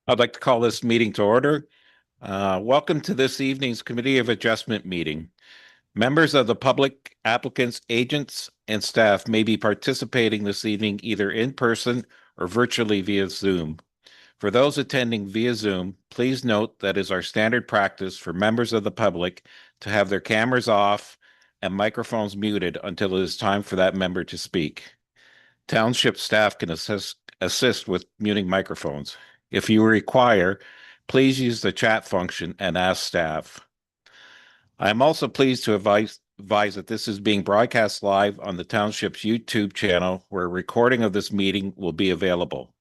I'd like to call this meeting to order. Welcome to this evening's Committee of Adjustment meeting. Members of the public, applicants, agents, and staff may be participating this evening either in person or virtually via Zoom. For those attending via Zoom, please note that it is our standard practice for members of the public to have their cameras off and microphones muted until it is time for that member to speak. Township staff can assist with muting microphones. If you require, please use the chat function and ask staff. I am also pleased to advise that this is being broadcast live on the Township's YouTube channel, where a recording of this meeting will be available.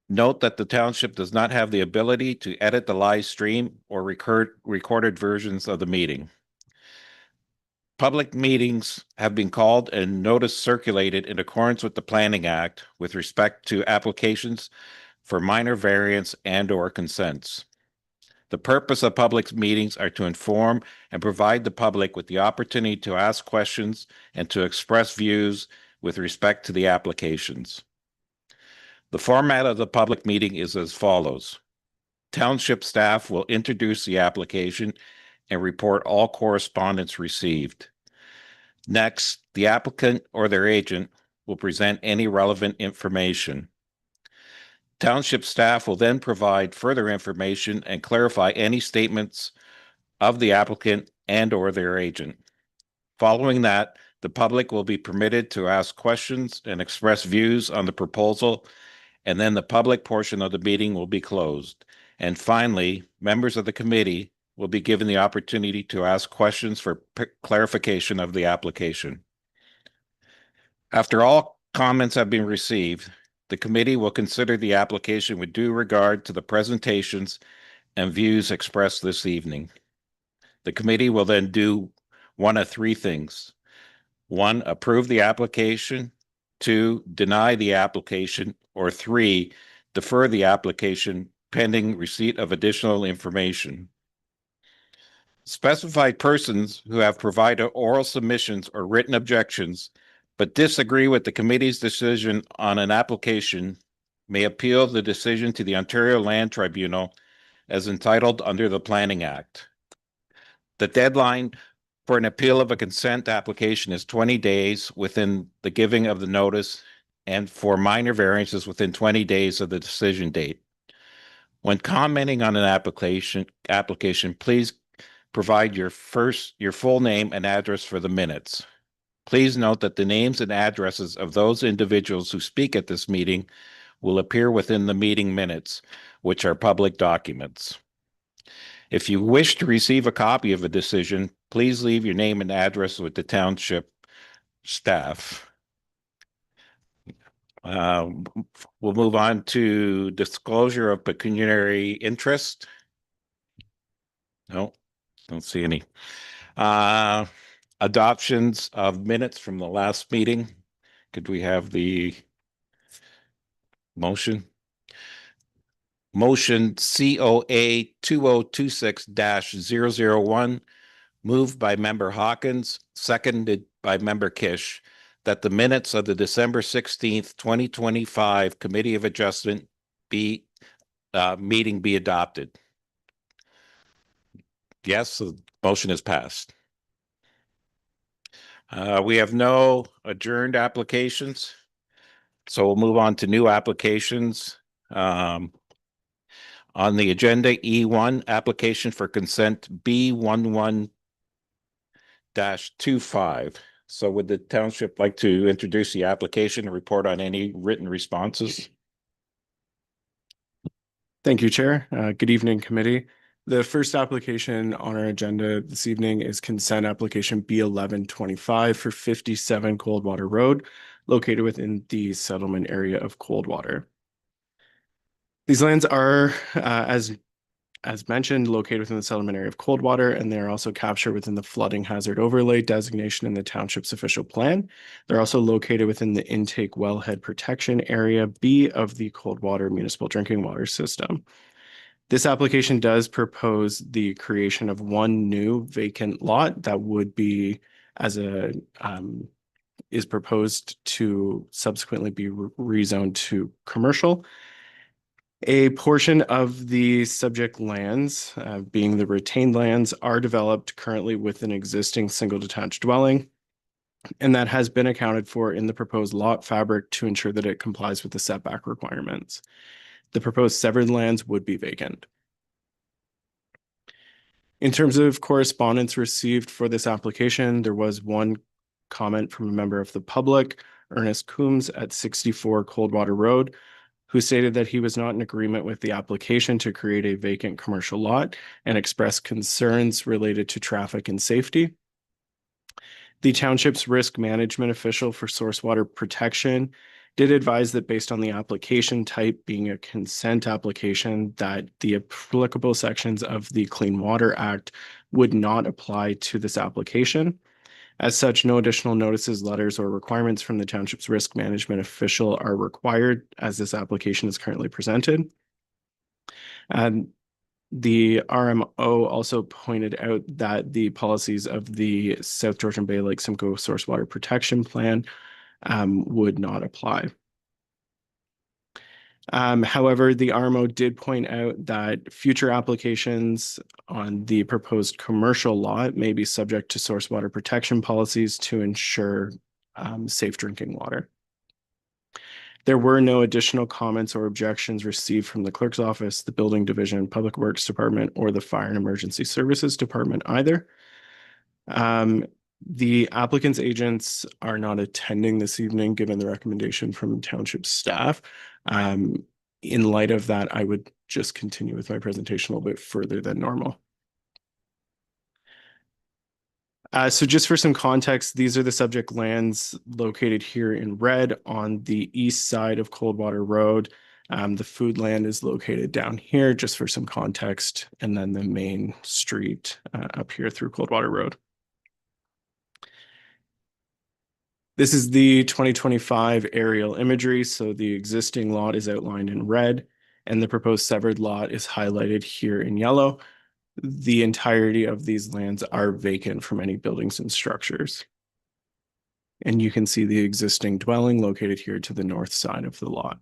Note that the Township does not have the ability to edit the live stream or recorded versions of the meeting. Public meetings have been called and notice circulated in accordance with the Planning Act with respect to applications for minor variance and/or consents. The purpose of public meetings are to inform and provide the public with the opportunity to ask questions and to express views with respect to the applications. The format of the public meeting is as follows. Township staff will introduce the application and report all correspondence received. Next, the applicant or their agent will present any relevant information. Township staff will then provide further information and clarify any statements of the applicant and/or their agent. Following that, the public will be permitted to ask questions and express views on the proposal, and then the public portion of the meeting will be closed. And finally, members of the committee will be given the opportunity to ask questions for clarification of the application. After all comments have been received, the committee will consider the application with due regard to the presentations and views expressed this evening. The committee will then do one of three things. 1, approve the application. 2, deny the application. Or 3, defer the application pending receipt of additional information. Specified persons who have provided oral submissions or written objections but disagree with the committee's decision on an application may appeal the decision to the Ontario Land Tribunal as entitled under the Planning Act. The deadline for an appeal of a consent application is 20 days within the giving of the notice, and for minor variances within 20 days of the decision date. When commenting on an application, please provide your full name and address for the minutes. Please note that the names and addresses of those individuals who speak at this meeting will appear within the meeting minutes, which are public documents. If you wish to receive a copy of a decision, please leave your name and address with the township staff. We'll move on to disclosure of pecuniary interest. No, don't see any. Adoptions of minutes from the last meeting. Could we have the motion? Motion COA 2026-001, moved by Member Hawkins, seconded by Member Kish, that the minutes of the December 16th, 2025 Committee of Adjustment meeting be adopted. Yes, the motion is passed. We have no adjourned applications, so we'll move on to new applications. On the agenda, E1, application for consent B11-25. So would the township like to introduce the application and report on any written responses? Thank you, Chair. Good evening, committee. The first application on our agenda this evening is consent application B1125 for 57 Coldwater Road. located within the settlement area of Coldwater. These lands are, as mentioned, located within the settlement area of Coldwater, and they are also captured within the flooding hazard overlay designation in the township's official plan. They're also located within the intake wellhead protection area B of the Coldwater municipal drinking water system. This application does propose the creation of one new vacant lot that would be is proposed to subsequently be rezoned to commercial. A portion of the subject lands, being the retained lands, are developed currently with an existing single detached dwelling, and that has been accounted for in the proposed lot fabric to ensure that it complies with the setback requirements. The proposed severed lands would be vacant. In terms of correspondence received for this application, there was one comment from a member of the public, Ernest Coombs at 64 Coldwater Road, who stated that he was not in agreement with the application to create a vacant commercial lot and expressed concerns related to traffic and safety. The township's risk management official for source water protection did advise that based on the application type being a consent application, that the applicable sections of the Clean Water Act would not apply to this application. As such, no additional notices, letters, or requirements from the township's risk management official are required as this application is currently presented. And the RMO also pointed out that the policies of the South Georgian Bay Lake Simcoe Source Water Protection Plan would not apply. However, the RMO did point out that future applications on the proposed commercial lot may be subject to source water protection policies to ensure safe drinking water. There were no additional comments or objections received from the clerk's office, the building division, public works department, or the fire and emergency services department either. The applicant's agents are not attending this evening, given the recommendation from township staff. In light of that, I would just continue with my presentation a little bit further than normal. So just for some context, these are the subject lands located here in red on the east side of Coldwater Road. The food land is located down here, just for some context, and then the main street up here through Coldwater Road. This is the 2025 aerial imagery. So the existing lot is outlined in red, and the proposed severed lot is highlighted here in yellow. The entirety of these lands are vacant from any buildings and structures. And you can see the existing dwelling located here to the north side of the lot.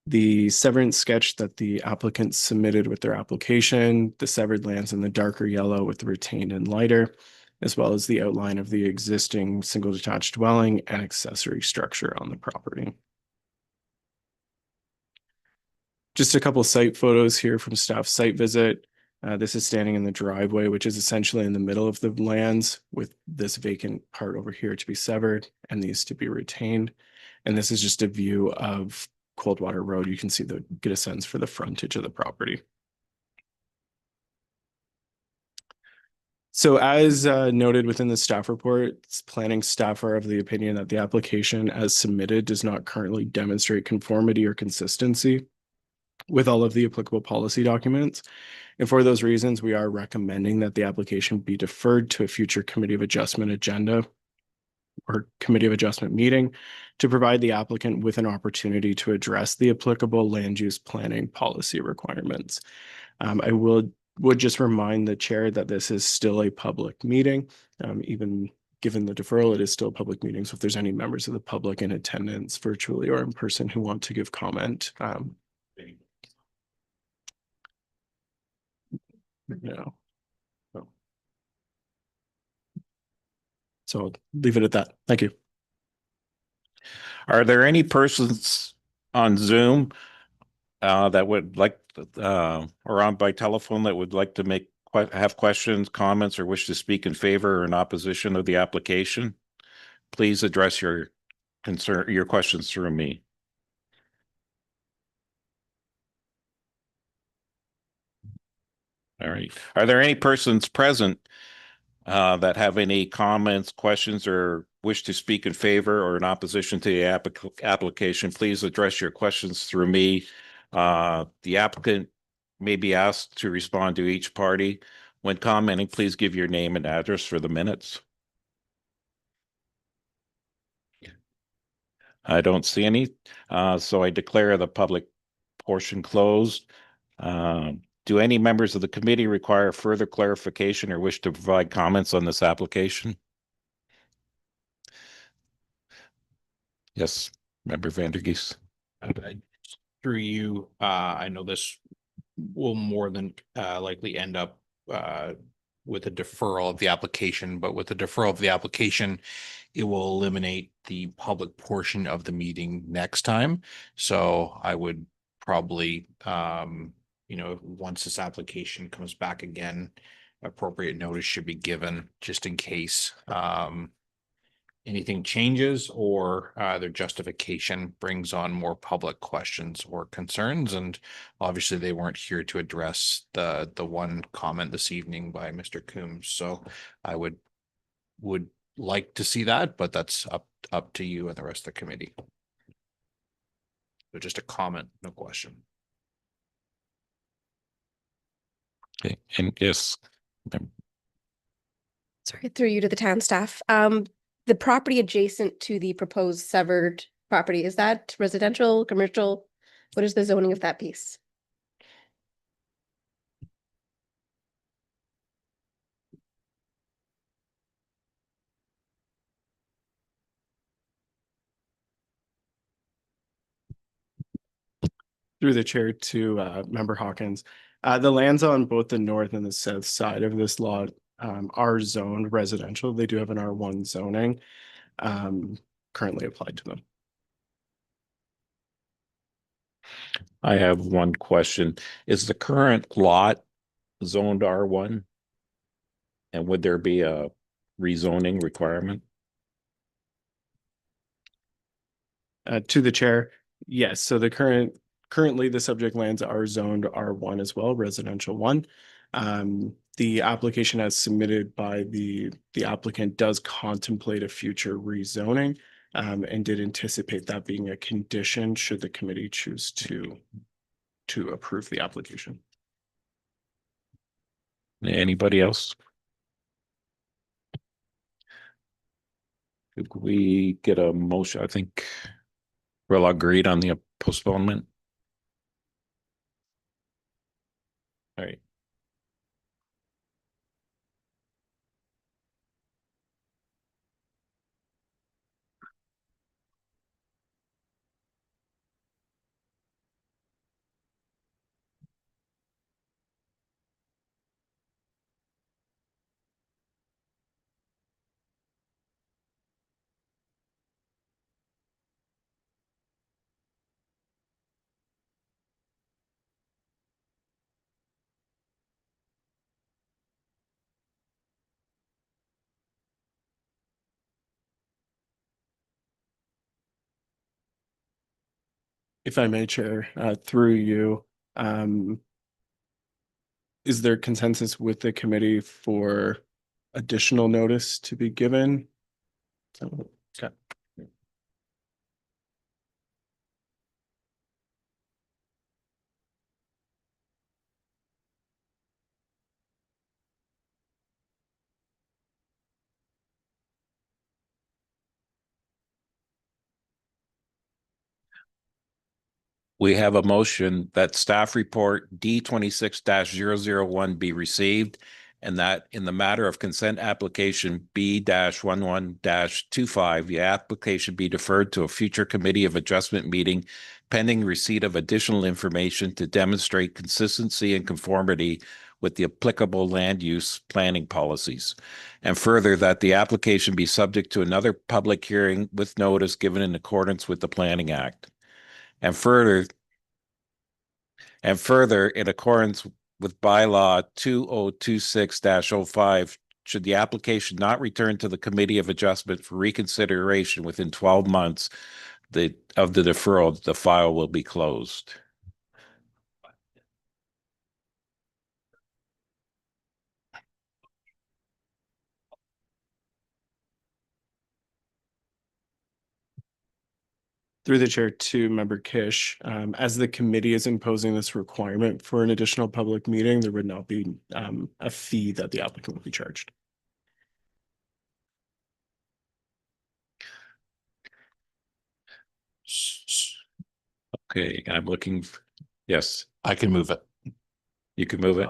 The severance sketch that the applicant submitted with their application, the severed lands in the darker yellow with the retained in lighter, as well as the outline of the existing single detached dwelling and accessory structure on the property. Just a couple site photos here from staff site visit. This is standing in the driveway, which is essentially in the middle of the lands, with this vacant part over here to be severed and these to be retained. And this is just a view of Coldwater Road. You can see get a sense for the frontage of the property. So as noted within the staff report, planning staff are of the opinion that the application as submitted does not currently demonstrate conformity or consistency with all of the applicable policy documents. And for those reasons, we are recommending that the application be deferred to a future Committee of Adjustment agenda or Committee of Adjustment meeting to provide the applicant with an opportunity to address the applicable land use planning policy requirements. I would just remind the chair that this is still a public meeting. Even given the deferral, it is still a public meeting. So if there's any members of the public in attendance virtually or in person who want to give comment, no. So I'll leave it at that. Thank you. Are there any persons on Zoom that would like or on by telephone that would like to have questions, comments, or wish to speak in favor or in opposition of the application? Please address your questions through me. All right. Are there any persons present that have any comments, questions, or wish to speak in favor or in opposition to the application, please address your questions through me. The applicant may be asked to respond to each party. When commenting, please give your name and address for the minutes. I don't see any, so I declare the public portion closed. Do any members of the committee require further clarification or wish to provide comments on this application? Yes, Member Vandergeest. Through you, I know this will more than likely end up with a deferral of the application, but with the deferral of the application, it will eliminate the public portion of the meeting next time. So I would probably, once this application comes back again, appropriate notice should be given just in case anything changes or their justification brings on more public questions or concerns. And obviously they weren't here to address the one comment this evening by Mr. Coombs. So I would like to see that, but that's up to you and the rest of the committee. So just a comment, no question. Okay, and yes. Sorry, through you to the town staff. The property adjacent to the proposed severed property, is that residential, commercial? What is the zoning of that piece? Through the chair to Member Hawkins. The lands on both the north and the south side of this lot are zoned residential. They do have an R1 zoning currently applied to them. I have one question. Is the current lot zoned R1? And would there be a rezoning requirement? To the chair, yes. So the currently the subject lands are zoned R1 as well, residential 1. The application as submitted by the applicant does contemplate a future rezoning and did anticipate that being a condition should the committee choose to approve the application. Anybody else? Could we get a motion? I think we're all agreed on the postponement. All right. If I may, Chair, through you, is there consensus with the committee for additional notice to be given? Okay. We have a motion that staff report D26-001 be received and that in the matter of consent application B-11-25, the application be deferred to a future committee of adjustment meeting pending receipt of additional information to demonstrate consistency and conformity with the applicable land use planning policies. And further, that the application be subject to another public hearing with notice given in accordance with the Planning Act. And further, in accordance with bylaw 2026-05, should the application not return to the Committee of Adjustment for reconsideration within 12 months of the deferral, the file will be closed. Through the chair to Member Kish, as the committee is imposing this requirement for an additional public meeting, there would not be a fee that the applicant will be charged. Okay, I'm looking. Yes, I can move it. you can move it.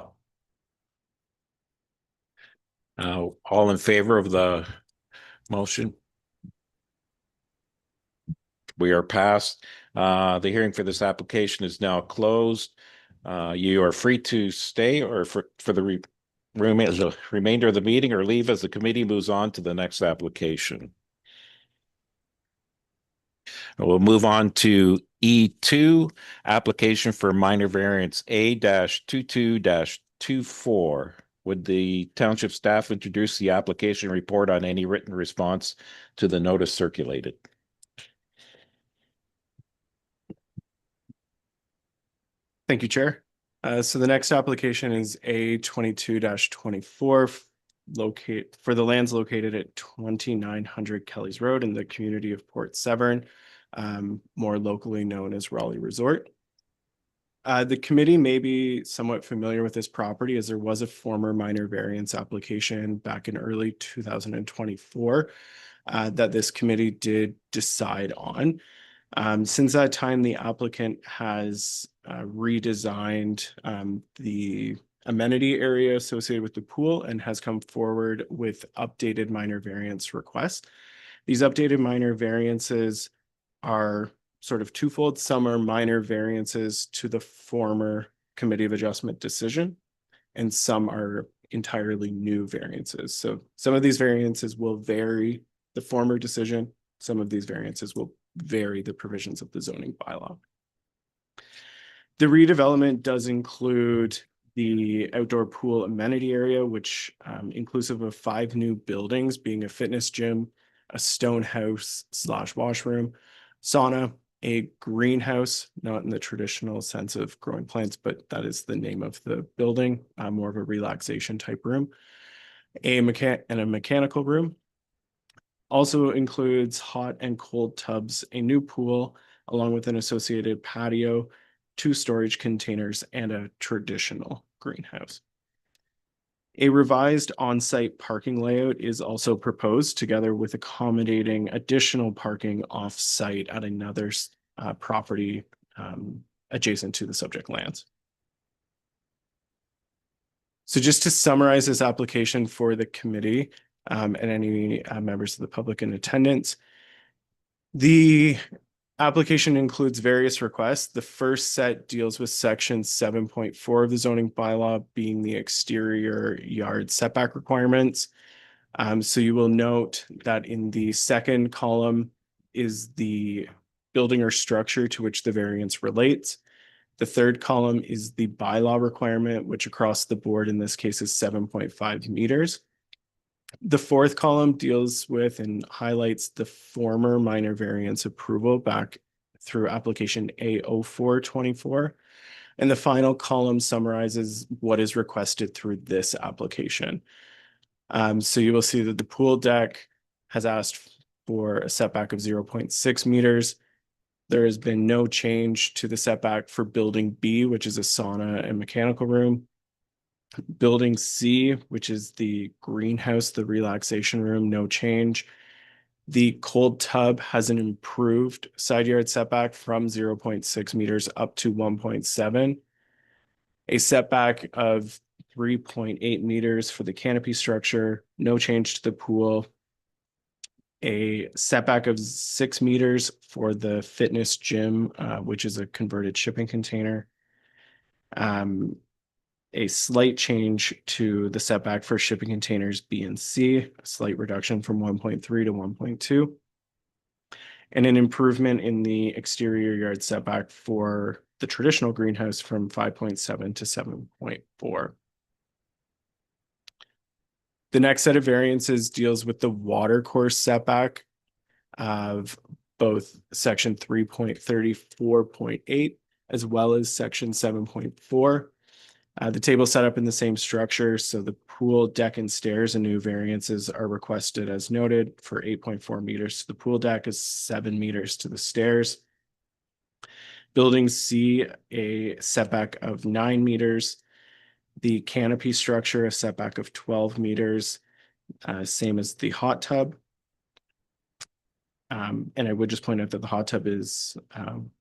All in favor of the motion? We are past. The hearing for this application is now closed. You are free to stay or for the remainder of the meeting or leave as the committee moves on to the next application. We'll move on to E2, application for minor variance A-22-24. Would the township staff introduce the application report on any written response to the notice circulated? Thank you, Chair. So the next application is A-22-24, for the lands located at 2900 Kelly's Road in the community of Port Severn, more locally known as Rawley Resort. The committee may be somewhat familiar with this property as there was a former minor variance application back in early 2024 that this committee did decide on. Since that time, the applicant has redesigned the amenity area associated with the pool and has come forward with updated minor variance requests. These updated minor variances are sort of twofold. Some are minor variances to the former Committee of Adjustment decision, and some are entirely new variances. So some of these variances will vary the former decision. Some of these variances will vary the provisions of the zoning bylaw. The redevelopment does include the outdoor pool amenity area, which inclusive of 5 new buildings, being a fitness gym, a stone house / washroom, sauna, a greenhouse, not in the traditional sense of growing plants, but that is the name of the building, more of a relaxation type room, a mechanical room. Also includes hot and cold tubs, a new pool, along with an associated patio, 2 storage containers, and a traditional greenhouse. A revised on-site parking layout is also proposed, together with accommodating additional parking off-site at another property adjacent to the subject lands. So just to summarize this application for the committee and any members of the public in attendance, the application includes various requests. The first set deals with section 7.4 of the zoning bylaw, being the exterior yard setback requirements. So you will note that in the second column is the building or structure to which the variance relates. The third column is the bylaw requirement, which across the board in this case is 7.5 meters. The fourth column deals with and highlights the former minor variance approval back through application A0424. And the final column summarizes what is requested through this application. So you will see that the pool deck has asked for a setback of 0.6 meters. There has been no change to the setback for building B, which is a sauna and mechanical room. Building C, which is the greenhouse, the relaxation room, no change. The cold tub has an improved side yard setback from 0.6 meters up to 1.7. A setback of 3.8 meters for the canopy structure, no change to the pool. A setback of 6 meters for the fitness gym, which is a converted shipping container. A slight change to the setback for shipping containers B and C, a slight reduction from 1.3 to 1.2. And an improvement in the exterior yard setback for the traditional greenhouse from 5.7 to 7.4. The next set of variances deals with the water course setback of both section 3.34.8 as well as section 7.4. The table set up in the same structure, so the pool deck and stairs and new variances are requested as noted for 8.4 meters to the pool deck, is 7 meters to the stairs. Building C, a setback of 9 meters. The canopy structure, a setback of 12 meters, same as the hot tub. And I would just point out that the hot tub is,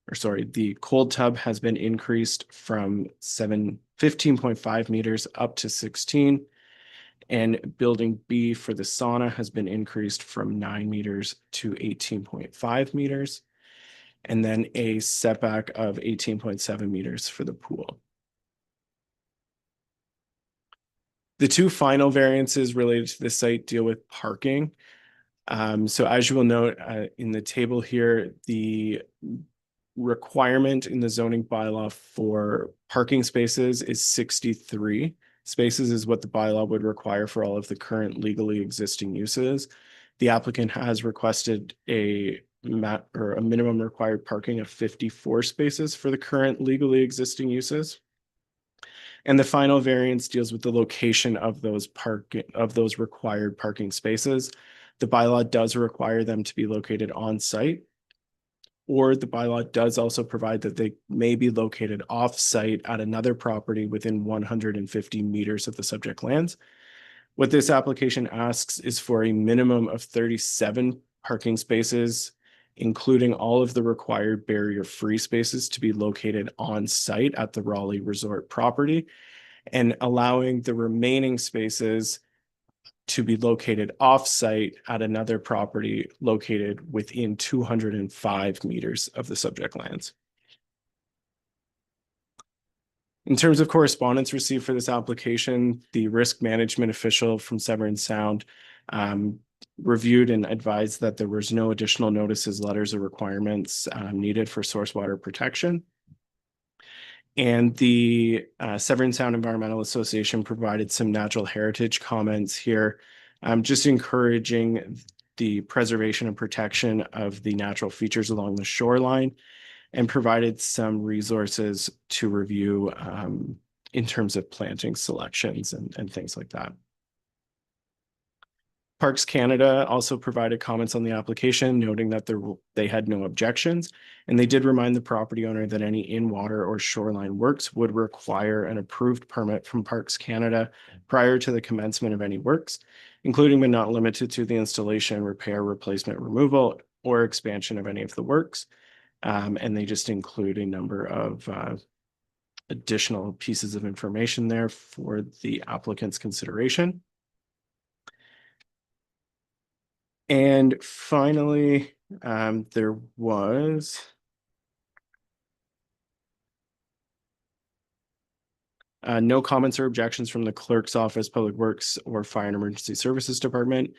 the cold tub has been increased from 15.5 meters up to 16. And building B for the sauna has been increased from 9 meters to 18.5 meters. And then a setback of 18.7 meters for the pool. The two final variances related to the site deal with parking. So as you will note in the table here, the requirement in the zoning bylaw for parking spaces is 63 spaces is what the bylaw would require for all of the current legally existing uses. The applicant has requested a minimum required parking of 54 spaces for the current legally existing uses. And the final variance deals with the location of those required parking spaces. The bylaw does require them to be located on site, or the bylaw does also provide that they may be located off site at another property within 150 meters of the subject lands. What this application asks is for a minimum of 37 parking spaces, including all of the required barrier-free spaces, to be located on site at the Rawley Resort property, and allowing the remaining spaces to be located off-site at another property located within 205 meters of the subject lands. In terms of correspondence received for this application, the risk management official from Severn Sound reviewed and advised that there was no additional notices, letters, or requirements needed for source water protection. And the Severn Sound Environmental Association provided some natural heritage comments here, just encouraging the preservation and protection of the natural features along the shoreline, and provided some resources to review in terms of planting selections and things like that. Parks Canada also provided comments on the application, noting that they had no objections, and they did remind the property owner that any in-water or shoreline works would require an approved permit from Parks Canada prior to the commencement of any works, including but not limited to the installation, repair, replacement, removal, or expansion of any of the works. And they just include a number of additional pieces of information there for the applicant's consideration. And finally, there was no comments or objections from the clerk's office, public works, or fire and emergency services department.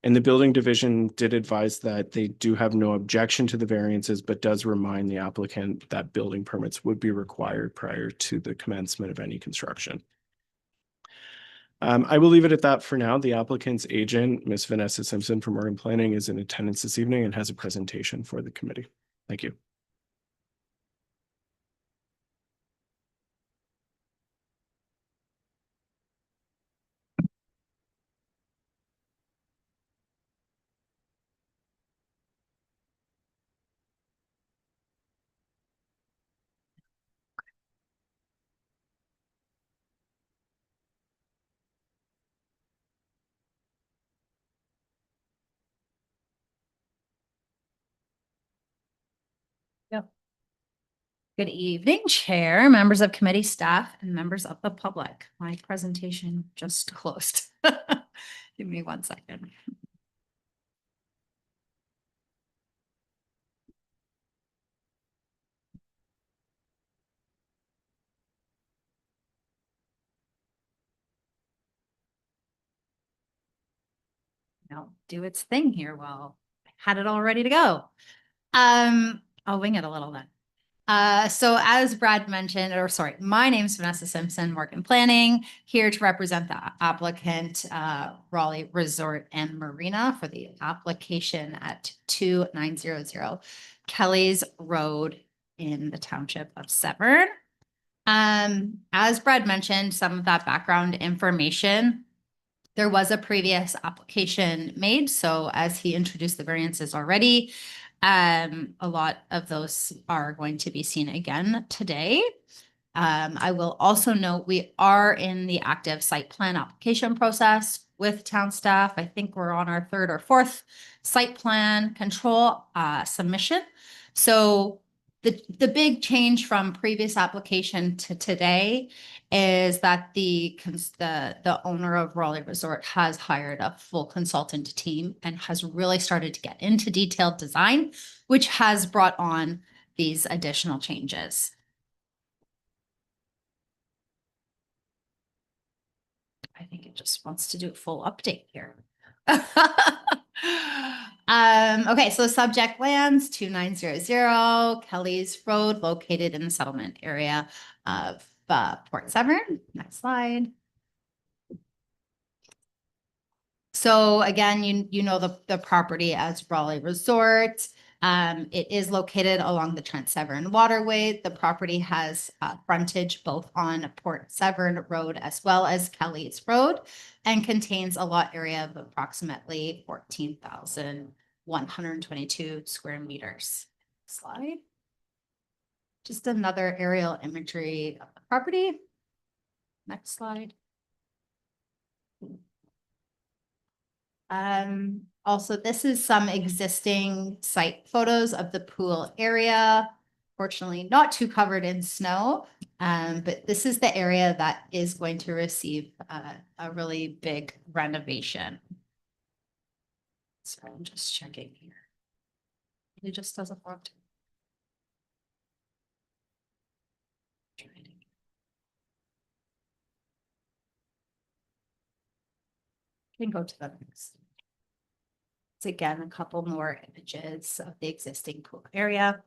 And the building division did advise that they do have no objection to the variances, but does remind the applicant that building permits would be required prior to the commencement of any construction. I will leave it at that for now. The applicant's agent, Ms. Vanessa Simpson from Urban Planning, is in attendance this evening and has a presentation for the committee. Thank you. Good evening, Chair, members of committee, staff, and members of the public. My presentation just closed. Give me 1 second. Now do its thing here. Well, I had it all ready to go. I'll wing it a little then. So as Brad mentioned, my name is Vanessa Simpson, Morgan Planning, here to represent the applicant, Rawley Resort and Marina, for the application at 2900 Kelly's Road in the township of Severn. As Brad mentioned, some of that background information, there was a previous application made. So as he introduced the variances already, A lot of those are going to be seen again today. I will also note we are in the active site plan application process with town staff. I think we're on our third or fourth site plan control submission. So the big change from previous application to today is that the owner of Rawley Resort has hired a full consultant team and has really started to get into detailed design, which has brought on these additional changes. I think it just wants to do a full update here. Okay, so subject lands 2900 Kelly's Road, located in the settlement area of Port Severn. Next slide. So again, you know the property as Rawley Resort. It is located along the Trent Severn waterway. The property has frontage both on Port Severn Road as well as Kelly's Road, and contains a lot area of approximately 14,122 square meters. Slide. Just another aerial imagery of the property. Next slide. Also, this is some existing site photos of the pool area. Fortunately, not too covered in snow, but this is the area that is going to receive a really big renovation. So I'm just checking here. It just doesn't want to. Can go to the next. It's again a couple more images of the existing pool area.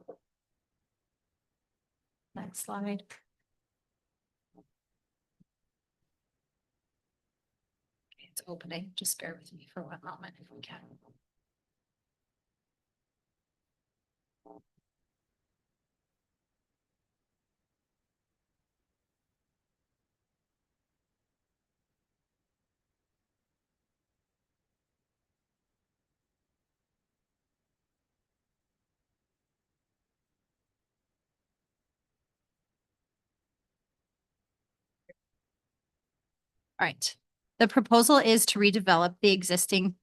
Next slide. It's opening. Just bear with me for 1 moment if we can. All right. The proposal is to redevelop the existing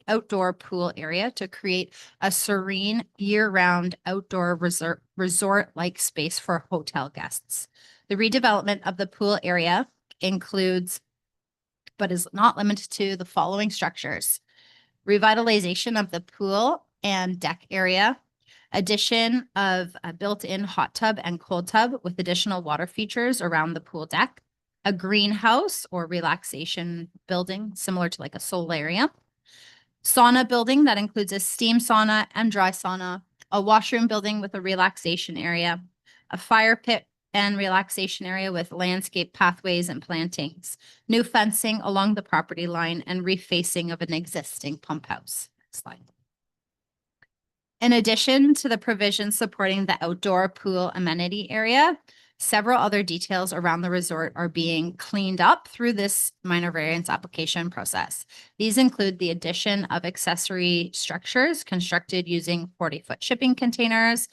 outdoor pool area to create a serene year-round outdoor resort-like space for hotel guests. The redevelopment of the pool area includes, but is not limited to, the following structures: revitalization of the pool and deck area, addition of a built-in hot tub and cold tub with additional water features around the pool deck, a greenhouse or relaxation building similar to like a solarium, sauna building that includes a steam sauna and dry sauna, a washroom building with a relaxation area, a fire pit and relaxation area with landscape pathways and plantings, new fencing along the property line, and refacing of an existing pump house. Next slide. In addition to the provisions supporting the outdoor pool amenity area, several other details around the resort are being cleaned up through this minor variance application process. These include the addition of accessory structures constructed using 40-foot shipping containers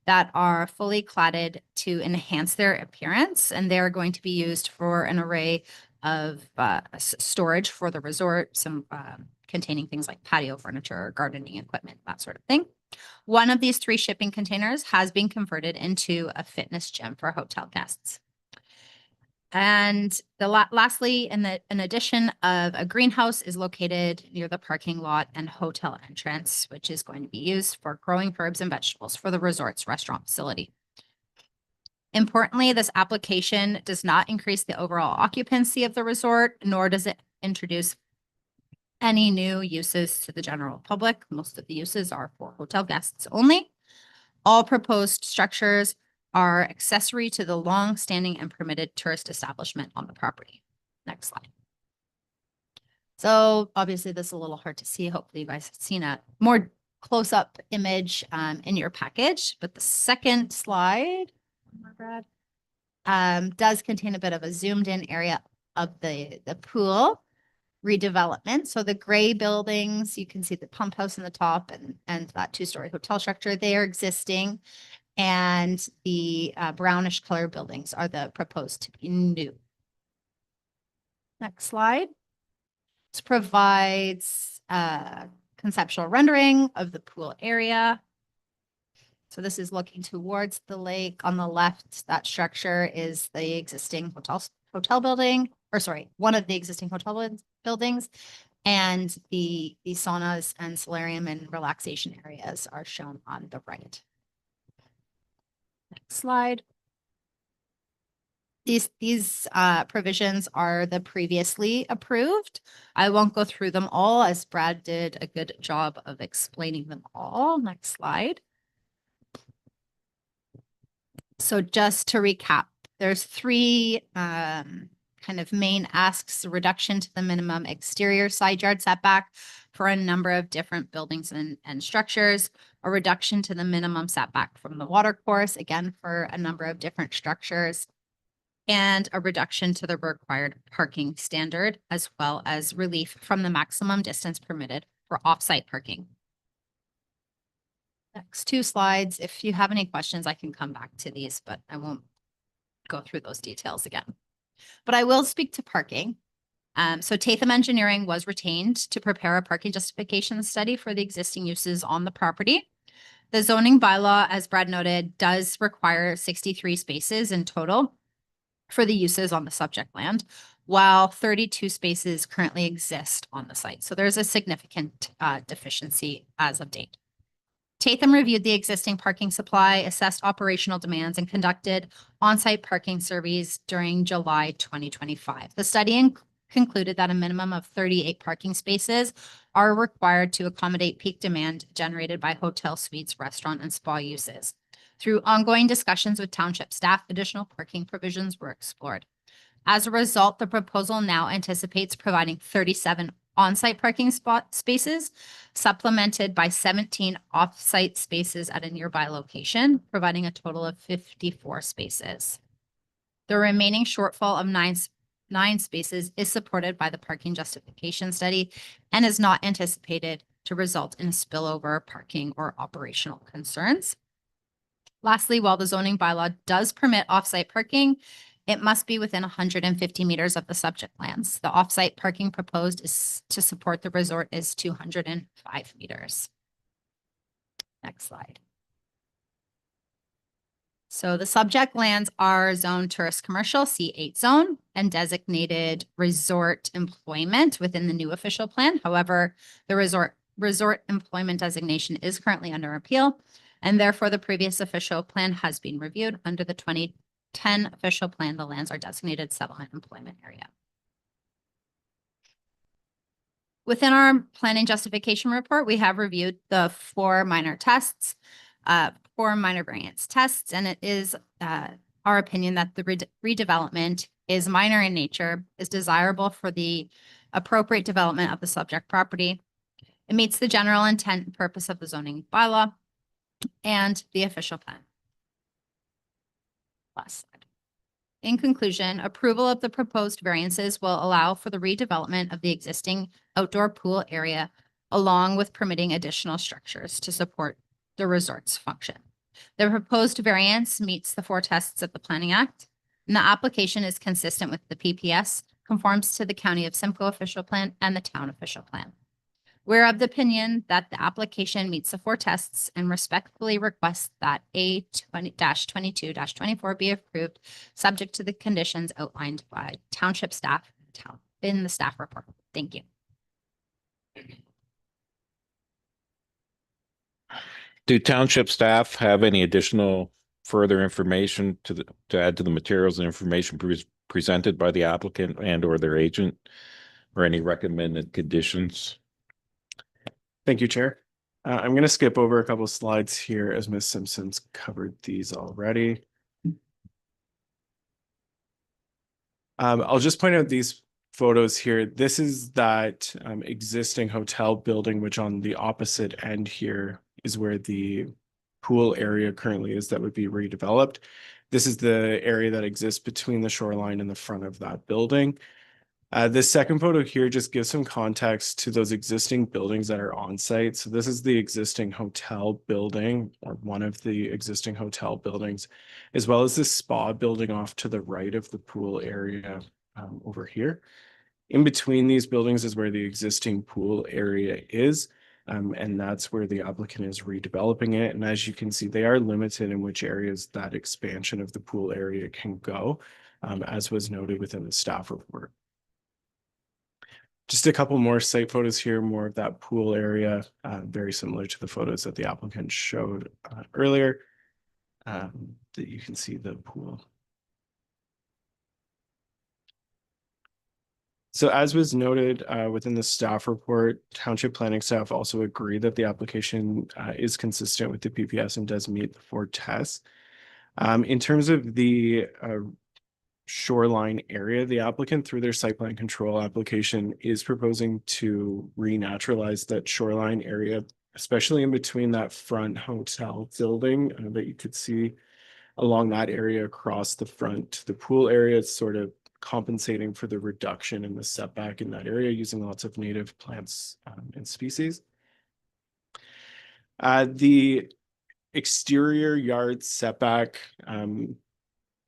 that are fully cladded to enhance their appearance, and they're going to be used for an array of storage for the resort, some containing things like patio furniture, gardening equipment, that sort of thing. One of these 3 shipping containers has been converted into a fitness gym for hotel guests. And lastly, an addition of a greenhouse is located near the parking lot and hotel entrance, which is going to be used for growing herbs and vegetables for the resort's restaurant facility. Importantly, this application does not increase the overall occupancy of the resort, nor does it introduce any new uses to the general public. Most of the uses are for hotel guests only. All proposed structures are accessory to the long-standing and permitted tourist establishment on the property. Next slide. So obviously this is a little hard to see. Hopefully you guys have seen a more close-up image in your package, but the second slide does contain a bit of a zoomed in area of the pool. redevelopment. So the gray buildings, you can see the pump house in the top and that two-story hotel structure, they are existing. And the brownish color buildings are the proposed to be new. Next slide. This provides conceptual rendering of the pool area. So this is looking towards the lake. On the left, that structure is the existing hotel building, or sorry, one of the existing hotel buildings. And the saunas and solarium and relaxation areas are shown on the right. Next slide. These provisions are the previously approved. I won't go through them all, as Brad did a good job of explaining them all. Next slide. So just to recap, there's three kind of main asks: a reduction to the minimum exterior side yard setback for a number of different buildings and structures, a reduction to the minimum setback from the water course, again, for a number of different structures, and a reduction to the required parking standard, as well as relief from the maximum distance permitted for off-site parking. Next two slides. If you have any questions, I can come back to these, but I won't go through those details again. But I will speak to parking. So Tatham Engineering was retained to prepare a parking justification study for the existing uses on the property. The zoning bylaw, as Brad noted, does require 63 spaces in total for the uses on the subject land, while 32 spaces currently exist on the site. So there's a significant deficiency as of date. Tatham reviewed the existing parking supply, assessed operational demands, and conducted on-site parking surveys during July 2025. The study concluded that a minimum of 38 parking spaces are required to accommodate peak demand generated by hotel suites, restaurant, and spa uses. Through ongoing discussions with township staff, additional parking provisions were explored. As a result, the proposal now anticipates providing 37 on-site parking spaces, supplemented by 17 off-site spaces at a nearby location, providing a total of 54 spaces. The remaining shortfall of nine spaces is supported by the parking justification study and is not anticipated to result in spillover parking or operational concerns. Lastly, while the zoning bylaw does permit off-site parking, it must be within 150 meters of the subject lands. The off-site parking proposed is to support the resort is 205 meters. Next slide. So the subject lands are zone tourist commercial C8 zone and designated resort employment within the new official plan. However, the resort employment designation is currently under appeal, and therefore the previous official plan has been reviewed. Under the 2010 official plan, the lands are designated settlement employment area. Within our planning justification report, we have reviewed the 4 minor tests, 4 minor variance tests, and it is our opinion that the redevelopment is minor in nature, is desirable for the appropriate development of the subject property. It meets the general intent and purpose of the zoning bylaw and the official plan. Last slide. In conclusion, approval of the proposed variances will allow for the redevelopment of the existing outdoor pool area, along with permitting additional structures to support the resort's function. The proposed variance meets the 4 tests of the Planning Act, and the application is consistent with the PPS, conforms to the County of Simcoe official plan and the town official plan. We're of the opinion that the application meets the 4 tests and respectfully request that A-22-24 be approved, subject to the conditions outlined by township staff in the staff report. Thank you. Do township staff have any additional further information to add to the materials and information presented by the applicant and or their agent, or any recommended conditions? Thank you, Chair. I'm going to skip over a couple of slides here as Ms. Simpson's covered these already. I'll just point out these photos here. This is that existing hotel building, which on the opposite end here is where the pool area currently is that would be redeveloped. This is the area that exists between the shoreline and the front of that building. This second photo here just gives some context to those existing buildings that are on site. So this is the existing hotel building, or one of the existing hotel buildings, as well as this spa building off to the right of the pool area over here. In between these buildings is where the existing pool area is. And that's where the applicant is redeveloping it. And as you can see, they are limited in which areas that expansion of the pool area can go, as was noted within the staff report. Just a couple more site photos here, more of that pool area, very similar to the photos that the applicant showed earlier, that you can see the pool. So as was noted within the staff report, township planning staff also agree that the application is consistent with the PPS and does meet the 4 tests. In terms of the shoreline area, the applicant through their site plan control application is proposing to renaturalize that shoreline area, especially in between that front hotel building that you could see along that area across the front to the pool area. It's sort of compensating for the reduction in the setback in that area using lots of native plants and species. The exterior yard setback,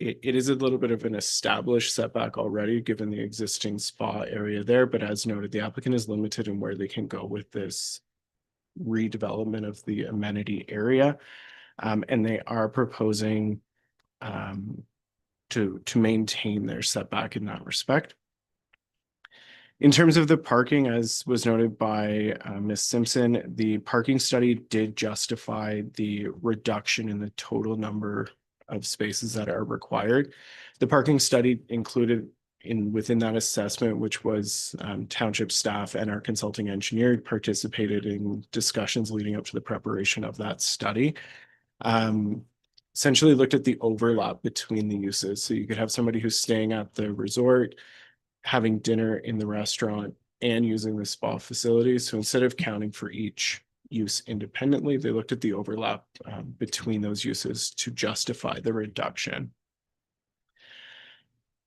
it is a little bit of an established setback already, given the existing spa area there. But as noted, the applicant is limited in where they can go with this redevelopment of the amenity area. And they are proposing to maintain their setback in that respect. In terms of the parking, as was noted by Ms. Simpson, the parking study did justify the reduction in the total number of spaces that are required. The parking study included within that assessment, which was township staff and our consulting engineer participated in discussions leading up to the preparation of that study. Essentially looked at the overlap between the uses. So you could have somebody who's staying at the resort, having dinner in the restaurant, and using the spa facilities. So instead of counting for each use independently, they looked at the overlap between those uses to justify the reduction.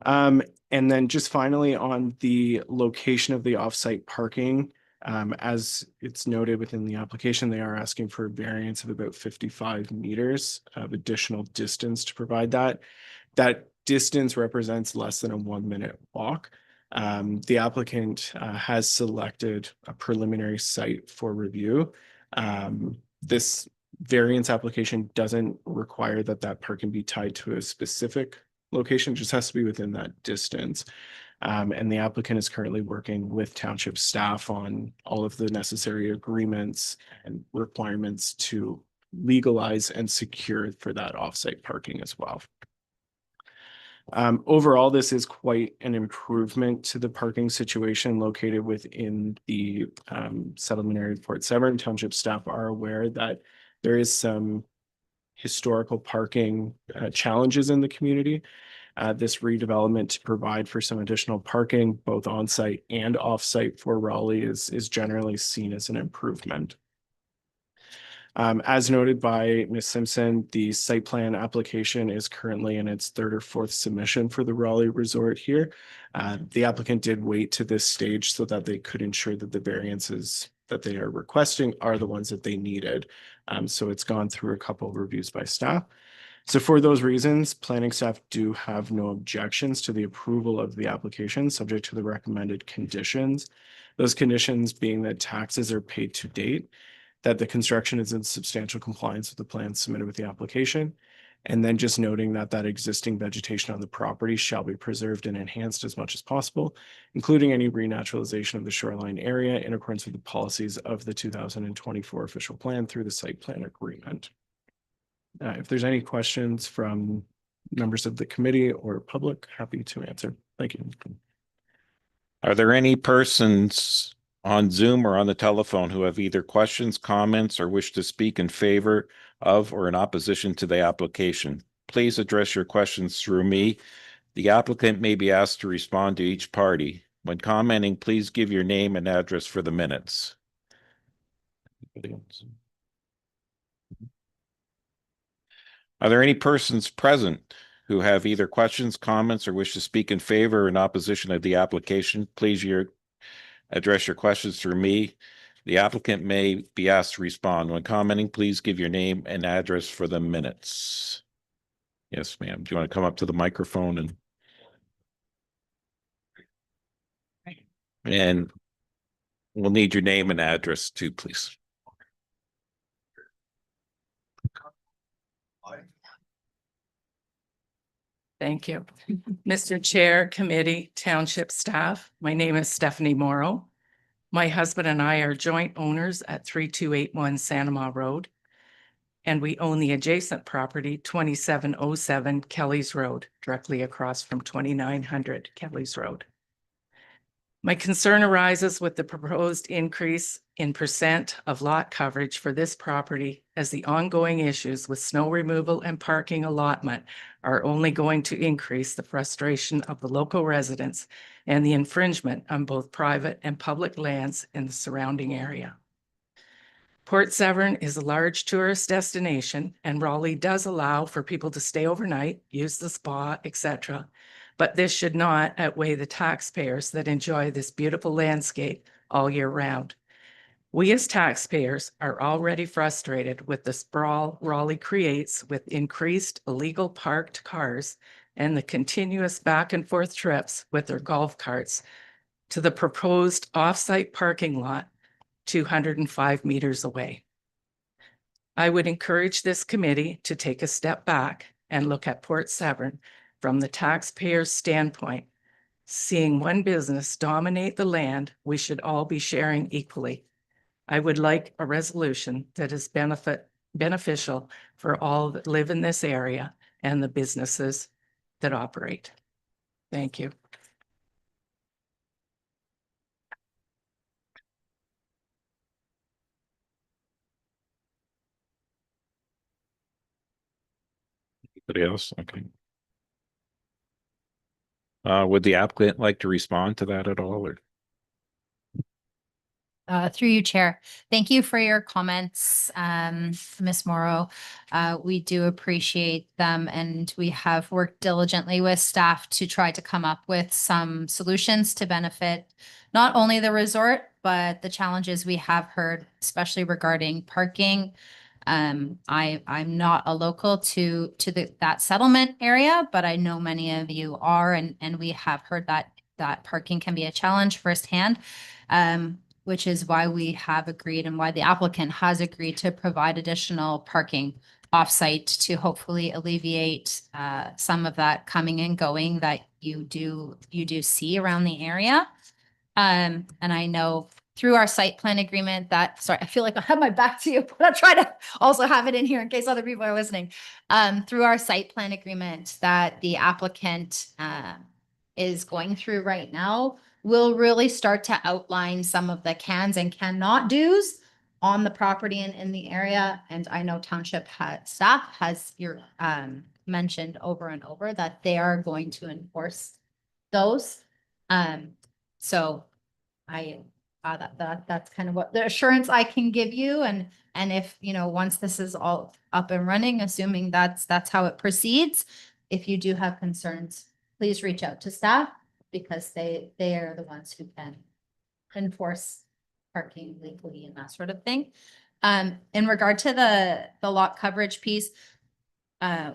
And then just finally on the location of the offsite parking, as it's noted within the application, they are asking for a variance of about 55 meters of additional distance to provide that. That distance represents less than a 1-minute walk. The applicant has selected a preliminary site for review. This variance application doesn't require that parking be tied to a specific location, just has to be within that distance. And the applicant is currently working with township staff on all of the necessary agreements and requirements to legalize and secure for that offsite parking as well. Overall, this is quite an improvement to the parking situation located within the settlement area of Port Severn. Township staff are aware that there is some historical parking challenges in the community. This redevelopment to provide for some additional parking, both on-site and off-site for Rawley is generally seen as an improvement. As noted by Ms. Simpson, the site plan application is currently in its 3rd or 4th submission for the Rawley Resort here. The applicant did wait to this stage so that they could ensure that the variances that they are requesting are the ones that they needed. So it's gone through a couple of reviews by staff. So for those reasons, planning staff do have no objections to the approval of the application, subject to the recommended conditions. Those conditions being that taxes are paid to date, that the construction is in substantial compliance with the plans submitted with the application, and then just noting that existing vegetation on the property shall be preserved and enhanced as much as possible, including any renaturalization of the shoreline area in accordance with the policies of the 2024 official plan through the site plan agreement. If there's any questions from members of the committee or public, happy to answer. Thank you. Are there any persons on Zoom or on the telephone who have either questions, comments, or wish to speak in favor of or in opposition to the application? Please address your questions through me. The applicant may be asked to respond to each party. When commenting, please give your name and address for the minutes. Are there any persons present who have either questions, comments, or wish to speak in favor or in opposition of the application, please address your questions through me. The applicant may be asked to respond. When commenting, please give your name and address for the minutes. Yes, ma'am. Do you want to come up to the microphone and we'll need your name and address too, please. Thank you. Mr. Chair, committee, township staff, my name is Stephanie Morrow. My husband and I are joint owners at 3281 Sanama Road, and we own the adjacent property, 2707 Kelly's Road, directly across from 2900 Kelly's Road. My concern arises with the proposed increase in percent of lot coverage for this property, as the ongoing issues with snow removal and parking allotment are only going to increase the frustration of the local residents and the infringement on both private and public lands in the surrounding area. Port Severn is a large tourist destination, and Rawley does allow for people to stay overnight, use the spa, etc. But this should not outweigh the taxpayers that enjoy this beautiful landscape all year round. We as taxpayers are already frustrated with the sprawl Rawley creates with increased illegal parked cars and the continuous back and forth trips with their golf carts to the proposed off-site parking lot 205 meters away. I would encourage this committee to take a step back and look at Port Severn from the taxpayer's standpoint. Seeing one business dominate the land, we should all be sharing equally. I would like a resolution that is beneficial for all that live in this area and the businesses that operate. Thank you. Anybody else? Okay. Would the applicant like to respond to that at all, or? Through you, Chair. Thank you for your comments, Ms. Morrow. We do appreciate them, and we have worked diligently with staff to try to come up with some solutions to benefit not only the resort, but the challenges we have heard, especially regarding parking. I'm not a local to that settlement area, but I know many of you are, and we have heard that parking can be a challenge firsthand. Which is why we have agreed and why the applicant has agreed to provide additional parking offsite to hopefully alleviate some of that coming and going that you do see around the area. And I know through our site plan agreement that, sorry, I feel like I have my back to you, but I'll try to also have it in here in case other people are listening. Through our site plan agreement that the applicant is going through right now, will really start to outline some of the cans and cannot do's on the property and in the area. And I know township staff has mentioned over and over that they are going to enforce those. So that's kind of what the assurance I can give you. And if, once this is all up and running, assuming that's how it proceeds, if you do have concerns, please reach out to staff, because they are the ones who can enforce parking legally and that sort of thing. In regard to the lot coverage piece,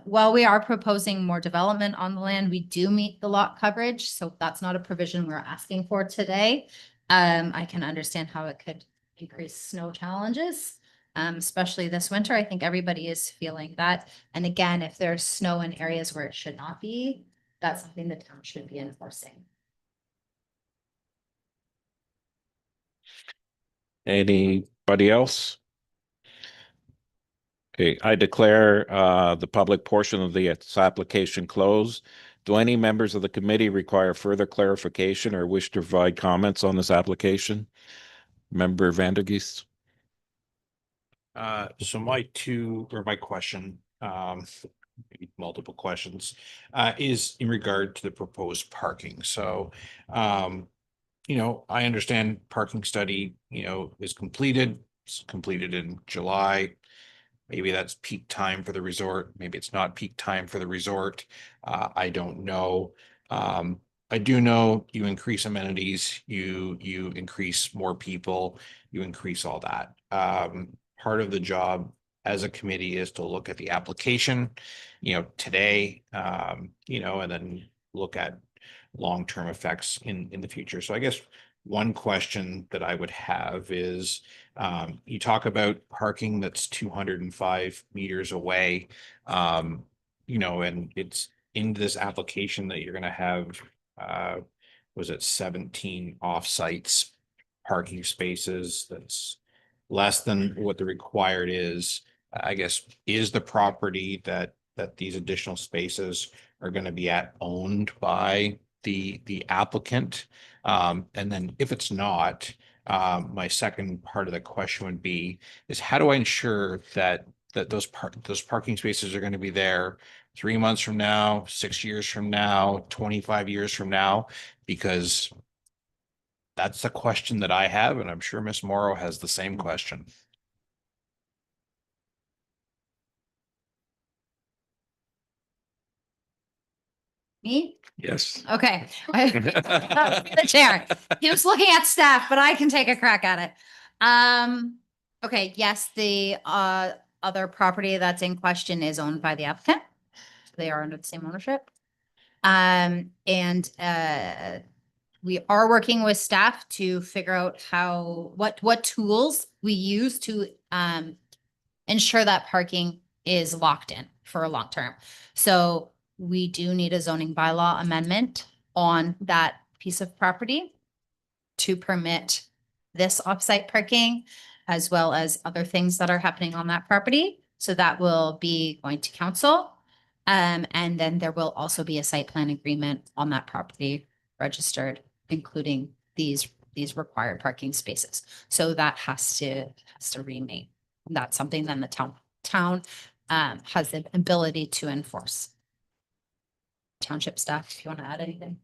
while we are proposing more development on the land, we do meet the lot coverage. So that's not a provision we're asking for today. I can understand how it could increase snow challenges, especially this winter. I think everybody is feeling that. And again, if there's snow in areas where it should not be, that's something the town should be enforcing. Anybody else? Okay, I declare the public portion of this application closed. Do any members of the committee require further clarification or wish to provide comments on this application? Member Vandergeest? So my question, maybe multiple questions, is in regard to the proposed parking. So, I understand parking study, is completed. It's completed in July. Maybe that's peak time for the resort. Maybe it's not peak time for the resort. I don't know. I do know you increase amenities, you increase more people, you increase all that. Part of the job as a committee is to look at the application, today, and then look at long-term effects in the future. So I guess one question that I would have is, you talk about parking that's 205 meters away, and it's in this application that you're going to have, was it 17 off-sites parking spaces? That's less than what the required is. I guess, is the property that these additional spaces are going to be owned by the applicant? And then if it's not, my second part of the question would be, is how do I ensure that those parking spaces are going to be there 3 months from now, 6 years from now, 25 years from now? Because that's the question that I have, and I'm sure Ms. Morrow has the same question. Me? Yes. Okay. The chair. He was looking at staff, but I can take a crack at it. Okay, yes, the other property that's in question is owned by the applicant. They are under the same ownership. And we are working with staff to figure out what tools we use to ensure that parking is locked in for a long term. So we do need a zoning bylaw amendment on that piece of property to permit this offsite parking, as well as other things that are happening on that property. So that will be going to council. And then there will also be a site plan agreement on that property registered, including these required parking spaces. So that has to remain. That's something then the town has the ability to enforce. Township staff, if you want to add anything.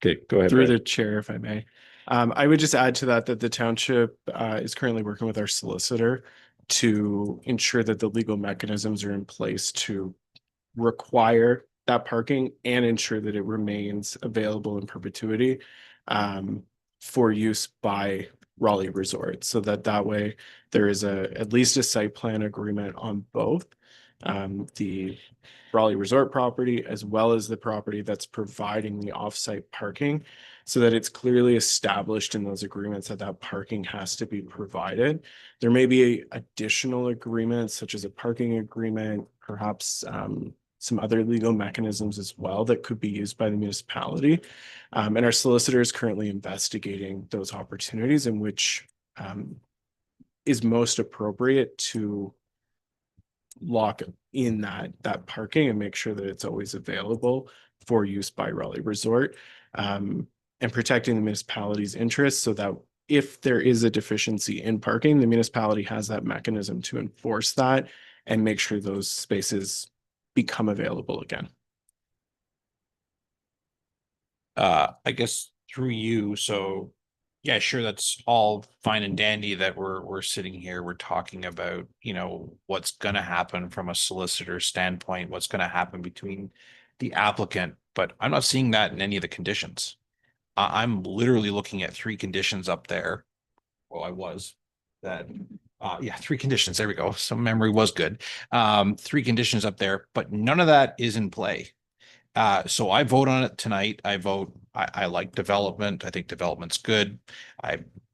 Okay, go ahead. Through Brad. the chair, if I may. I would just add to that the township is currently working with our solicitor to ensure that the legal mechanisms are in place to require that parking and ensure that it remains available in perpetuity for use by Rawley Resort, so that way there is at least a site plan agreement on both the Rawley Resort property as well as the property that's providing the offsite parking, so that it's clearly established in those agreements that parking has to be provided. There may be additional agreements such as a parking agreement, perhaps some other legal mechanisms as well that could be used by the municipality. And our solicitor is currently investigating those opportunities in which is most appropriate to lock in that parking and make sure that it's always available for use by Rawley Resort, and protecting the municipality's interests so that if there is a deficiency in parking, the municipality has that mechanism to enforce that and make sure those spaces become available again. I guess through you, so yeah, sure, that's all fine and dandy that we're sitting here, we're talking about, what's gonna happen from a solicitor standpoint, what's gonna happen between the applicant, but I'm not seeing that in any of the conditions. I'm literally looking at 3 conditions up there. Well, I was that, yeah, 3 conditions. There we go. So memory was good. 3 conditions up there, but none of that is in play. So I vote on it tonight. I like development. I think development's good.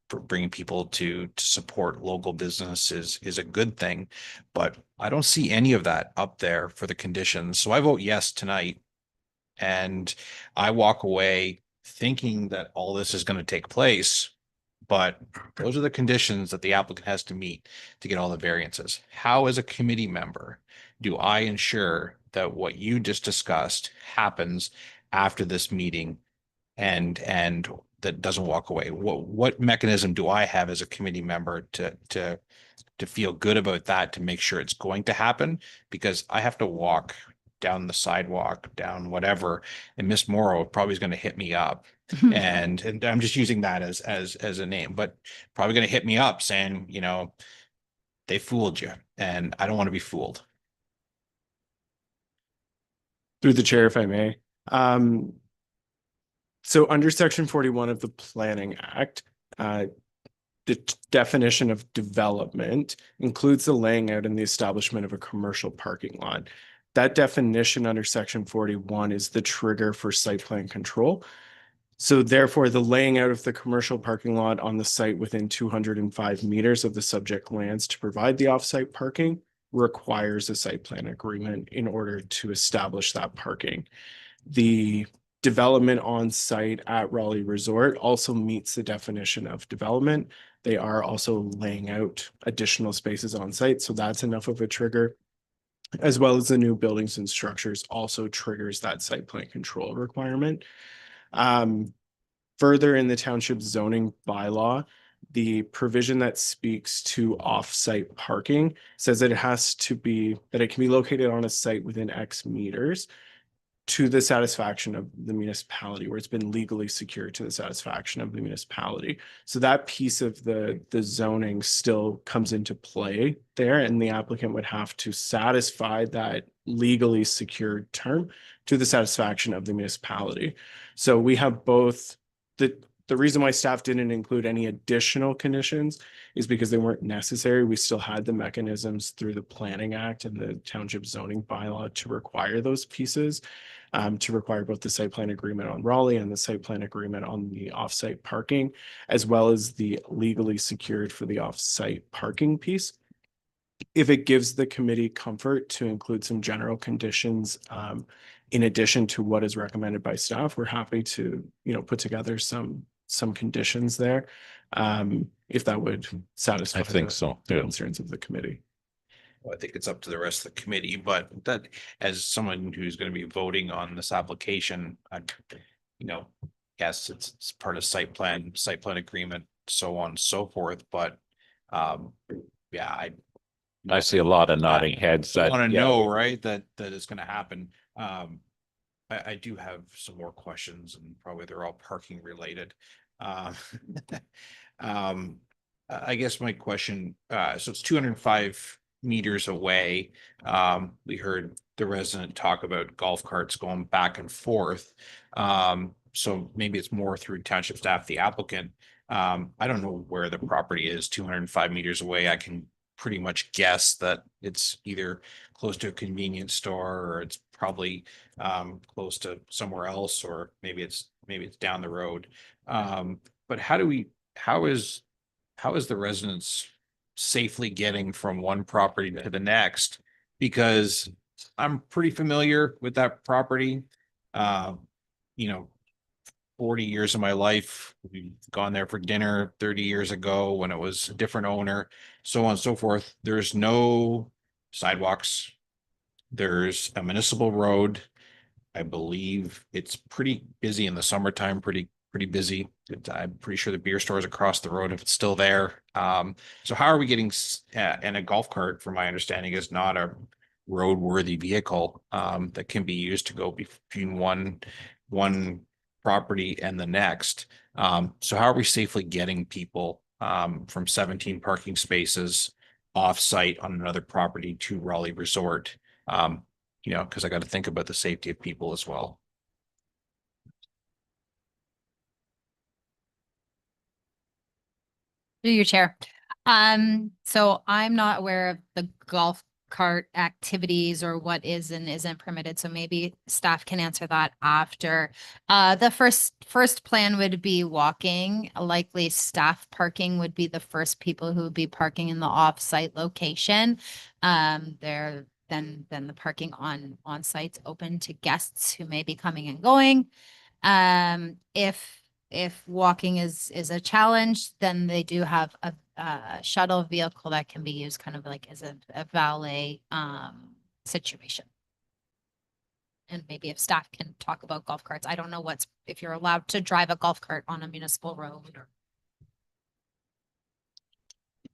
Bringing people to support local businesses is a good thing, but I don't see any of that up there for the conditions. So I vote yes tonight. And I walk away thinking that all this is going to take place, but those are the conditions that the applicant has to meet to get all the variances. How, as a committee member, do I ensure that what you just discussed happens after this meeting and that doesn't walk away? What mechanism do I have as a committee member to feel good about that, to make sure it's going to happen? Because I have to walk down the sidewalk, down whatever, and Miss Morrow probably is going to hit me up. And I'm just using that as a name, but probably going to hit me up saying, you know, they fooled you, and I don't want to be fooled. Through the chair, if I may. So under section 41 of the Planning Act, the definition of development includes the laying out and the establishment of a commercial parking lot. That definition under section 41 is the trigger for site plan control. So therefore, the laying out of the commercial parking lot on the site within 205 meters of the subject lands to provide the off-site parking requires a site plan agreement in order to establish that parking. The development on site at Rawley Resort also meets the definition of development. They are also laying out additional spaces on site, so that's enough of a trigger, as well as the new buildings and structures also triggers that site plan control requirement. Further in the township zoning bylaw, the provision that speaks to off-site parking says that it can be located on a site within X meters to the satisfaction of the municipality, where it's been legally secured to the satisfaction of the municipality. So that piece of the zoning still comes into play there, and the applicant would have to satisfy that legally secured term to the satisfaction of the municipality. So we have both. The reason why staff didn't include any additional conditions is because they weren't necessary. We still had the mechanisms through the Planning Act and the township zoning bylaw to require those pieces, to require both the site plan agreement on Rawley and the site plan agreement on the offsite parking, as well as the legally secured for the offsite parking piece. If it gives the committee comfort to include some general conditions, in addition to what is recommended by staff, we're happy to, put together some conditions there. If that would satisfy I think so, the yeah. concerns of the committee. Well, I think it's up to the rest of the committee, but that, as someone who's going to be voting on this application, yes, it's part of site plan agreement, so on and so forth, but yeah, I see a lot of nodding heads. I that, want to yeah, know, right, that is going to happen. I do have some more questions, and probably they're all parking related. I guess my question, so it's 205 meters away. We heard the resident talk about golf carts going back and forth. So maybe it's more through township staff, the applicant. I don't know where the property is 205 meters away. I can pretty much guess that it's either close to a convenience store, or it's probably close to somewhere else, or maybe it's down the road. But how is the residents safely getting from one property to the next? Because I'm pretty familiar with that property. 40 years of my life, we've gone there for dinner 30 years ago when it was a different owner, so on and so forth. There's no sidewalks. There's a municipal road. I believe it's pretty busy in the summertime, pretty busy. I'm pretty sure the beer store is across the road if it's still there. So how are we getting, and a golf cart, from my understanding, is not a roadworthy vehicle that can be used to go between one property and the next. So how are we safely getting people from 17 parking spaces off-site on another property to Rawley Resort? Because I got to think about the safety of people as well. Through your chair. So I'm not aware of the golf cart activities or what is and isn't permitted. So maybe staff can answer that after. The first plan would be walking. Likely staff parking would be the first people who would be parking in the off-site location. Then the parking on site's open to guests who may be coming and going. If walking is a challenge, then they do have a shuttle vehicle that can be used kind of like as a valet situation. And maybe if staff can talk about golf carts, I don't know if you're allowed to drive a golf cart on a municipal road.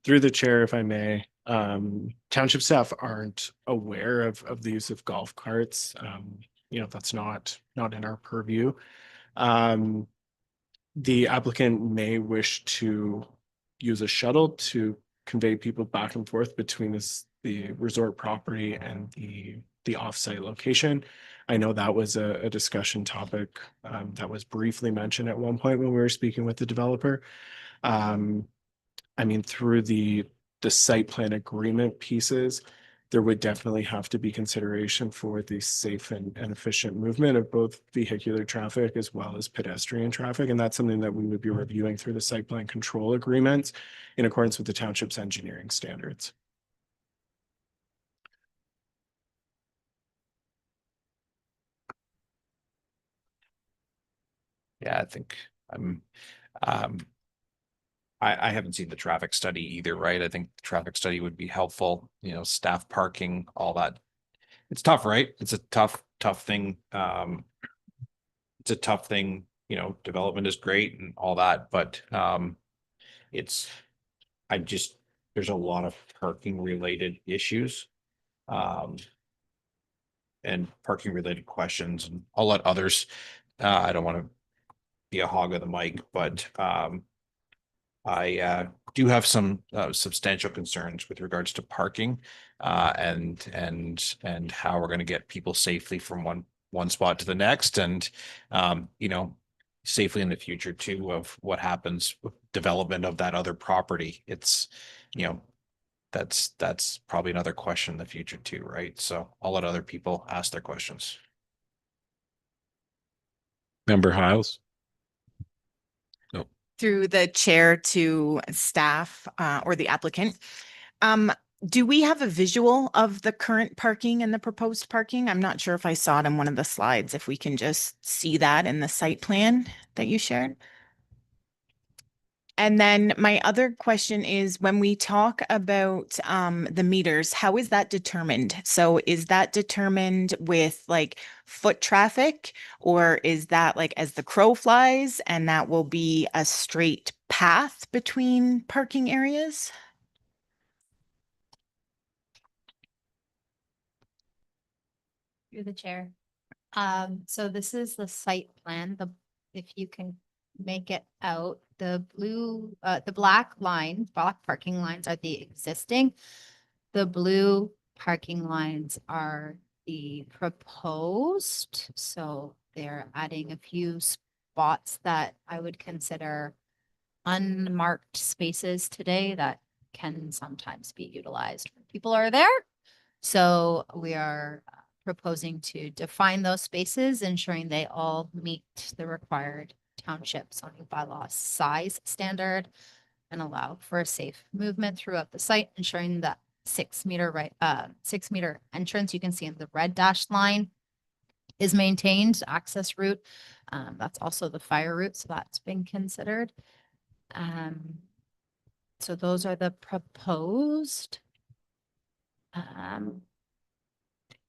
Through the chair, if I may, Township staff aren't aware of the use of golf carts. That's not in our purview. The applicant may wish to use a shuttle to convey people back and forth between the resort property and the offsite location. I know that was a discussion topic that was briefly mentioned at one point when we were speaking with the developer. Through the site plan agreement pieces, there would definitely have to be consideration for the safe and efficient movement of both vehicular traffic as well as pedestrian traffic. And that's something that we would be reviewing through the site plan control agreements in accordance with the township's engineering standards. Yeah, I think I haven't seen the traffic study either, right? I think the traffic study would be helpful, staff parking, all that. It's tough, right? It's a tough thing. It's a tough thing, development is great and all that, but there's a lot of parking related issues. And parking related questions, and I'll let others, I don't want to be a hog of the mic, but I do have some substantial concerns with regards to parking and how we're going to get people safely from one spot to the next, and safely in the future too, of what happens with development of that other property. It's that's probably another question in the future too, right? So I'll let other people ask their questions. Member Hiles? Through the chair to staff or the applicant. Do we have a visual of the current parking and the proposed parking? I'm not sure if I saw it on one of the slides, if we can just see that in the site plan that you shared. And then my other question is, when we talk about the meters, how is that determined? So is that determined with like foot traffic, or is that like as the crow flies and that will be a straight path between parking areas? You're the chair. So this is the site plan, if you can make it out, the black parking lines are the existing. The blue parking lines are the proposed. So they're adding a few spots that I would consider unmarked spaces today that can sometimes be utilized when people are there. So we are proposing to define those spaces, ensuring they all meet the required township zoning bylaw size standard and allow for a safe movement throughout the site, ensuring that 6 meter 6 meter entrance you can see in the red dashed line is maintained, access route. That's also the fire route, so that's been considered. So those are the proposed.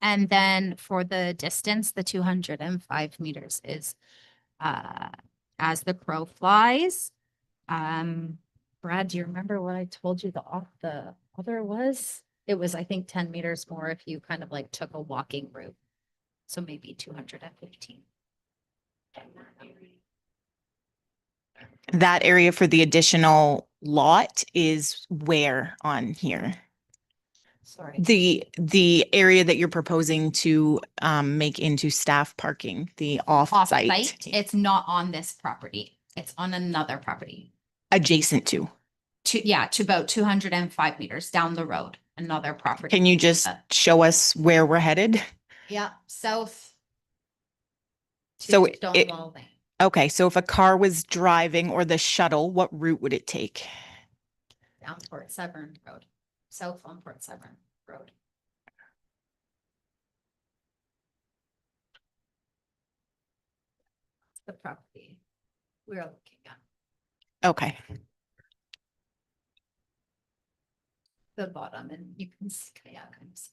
And then for the distance, the 205 meters is as the crow flies. Brad, do you remember what I told you the other was? It was, I think, 10 meters more if you kind of like took a walking route. So maybe 215. That area for the additional lot is where on here? Sorry. The area that you're proposing to make into staff parking, the off-site. Off-site, it's not on this property. It's on another property. Adjacent to. To about 205 meters down the road, another property. Can you just show us where we're headed? Yeah, south. So to Stonewall Lane. Okay, so if a car was driving or the shuttle, what route would it take? Down Port Severn Road, south on Port Severn Road. The property we're looking at. Okay. The bottom, and you can see, kind of see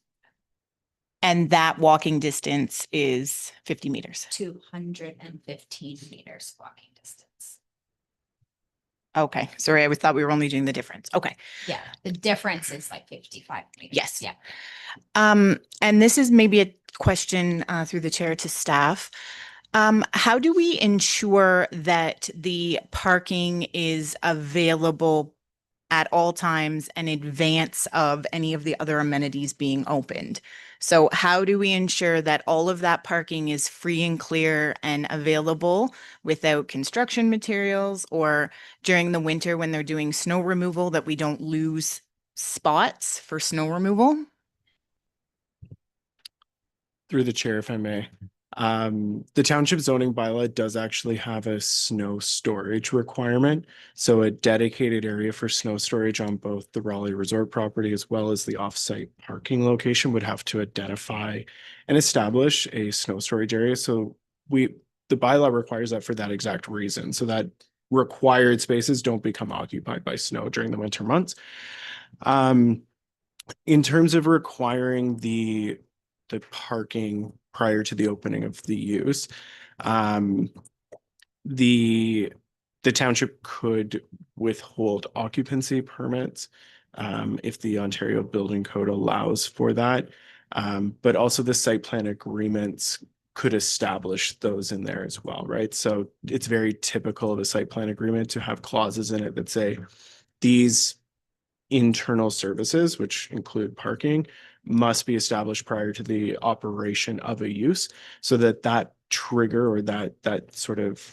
And that walking distance is 50 meters. 215 meters walking distance. Okay, sorry, I always thought we were only doing the difference. Okay. Yeah, the difference is like 55 meters. Yes. Yeah. And this is maybe a question through the chair to staff. How do we ensure that the parking is available at all times in advance of any of the other amenities being opened? So how do we ensure that all of that parking is free and clear and available without construction materials, or during the winter when they're doing snow removal, that we don't lose spots for snow removal? Through the chair, if I may. The township zoning bylaw does actually have a snow storage requirement. So a dedicated area for snow storage on both the Rawley Resort property as well as the offsite parking location would have to identify and establish a snow storage area. So the bylaw requires that for that exact reason, so that required spaces don't become occupied by snow during the winter months. In terms of requiring the parking prior to the opening of the use, the township could withhold occupancy permits if the Ontario Building Code allows for that. But also the site plan agreements could establish those in there as well, right? So it's very typical of a site plan agreement to have clauses in it that say these internal services, which include parking, must be established prior to the operation of a use, so that that trigger or that sort of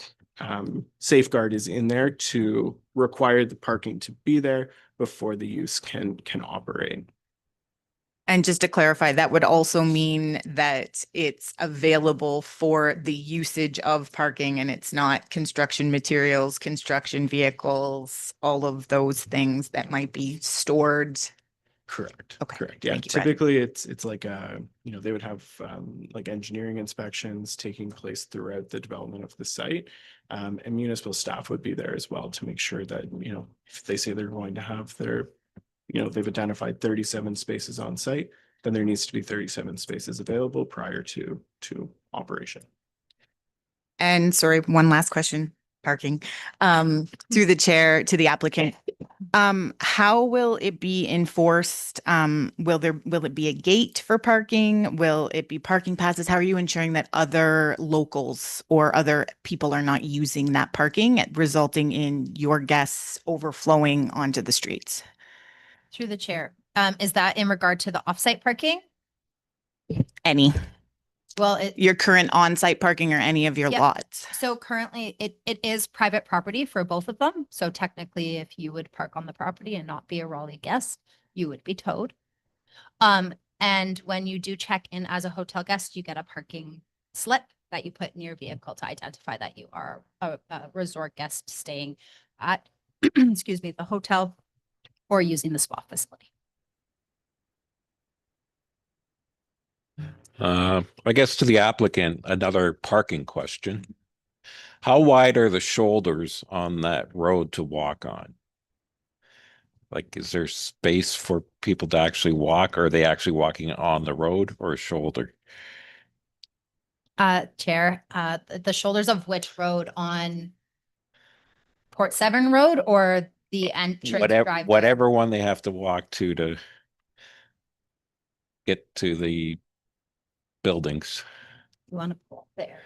safeguard is in there to require the parking to be there before the use can operate. And just to clarify, that would also mean that it's available for the usage of parking, and it's not construction materials, construction vehicles, all of those things that might be stored. Correct. Okay, Correct. Yeah. thank you, Brad. Typically it's like they would have like engineering inspections taking place throughout the development of the site. And municipal staff would be there as well to make sure that, if they say they're going to have they've identified 37 spaces on site, then there needs to be 37 spaces available prior to operation. And sorry, one last question, parking, through the chair to the applicant. How will it be enforced? Will it be a gate for parking? Will it be parking passes? How are you ensuring that other locals or other people are not using that parking, resulting in your guests overflowing onto the streets? Through the chair. Is that in regard to the offsite parking? Any, Well, your current on-site parking or any of your Yep. lots? so currently it is private property for both of them. So technically, if you would park on the property and not be a Rawley guest, you would be towed. And when you do check in as a hotel guest, you get a parking slip that you put in your vehicle to identify that you are a resort guest staying at, excuse me, the hotel or using the spa facility. I guess to the applicant, another parking question. How wide are the shoulders on that road to walk on? Like, is there space for people to actually walk? Or are they actually walking on the road or a shoulder? Chair, the shoulders of which road, on Port Severn Road or the entrance driveway? Whatever one they have to walk to get to the buildings. You want to pull there.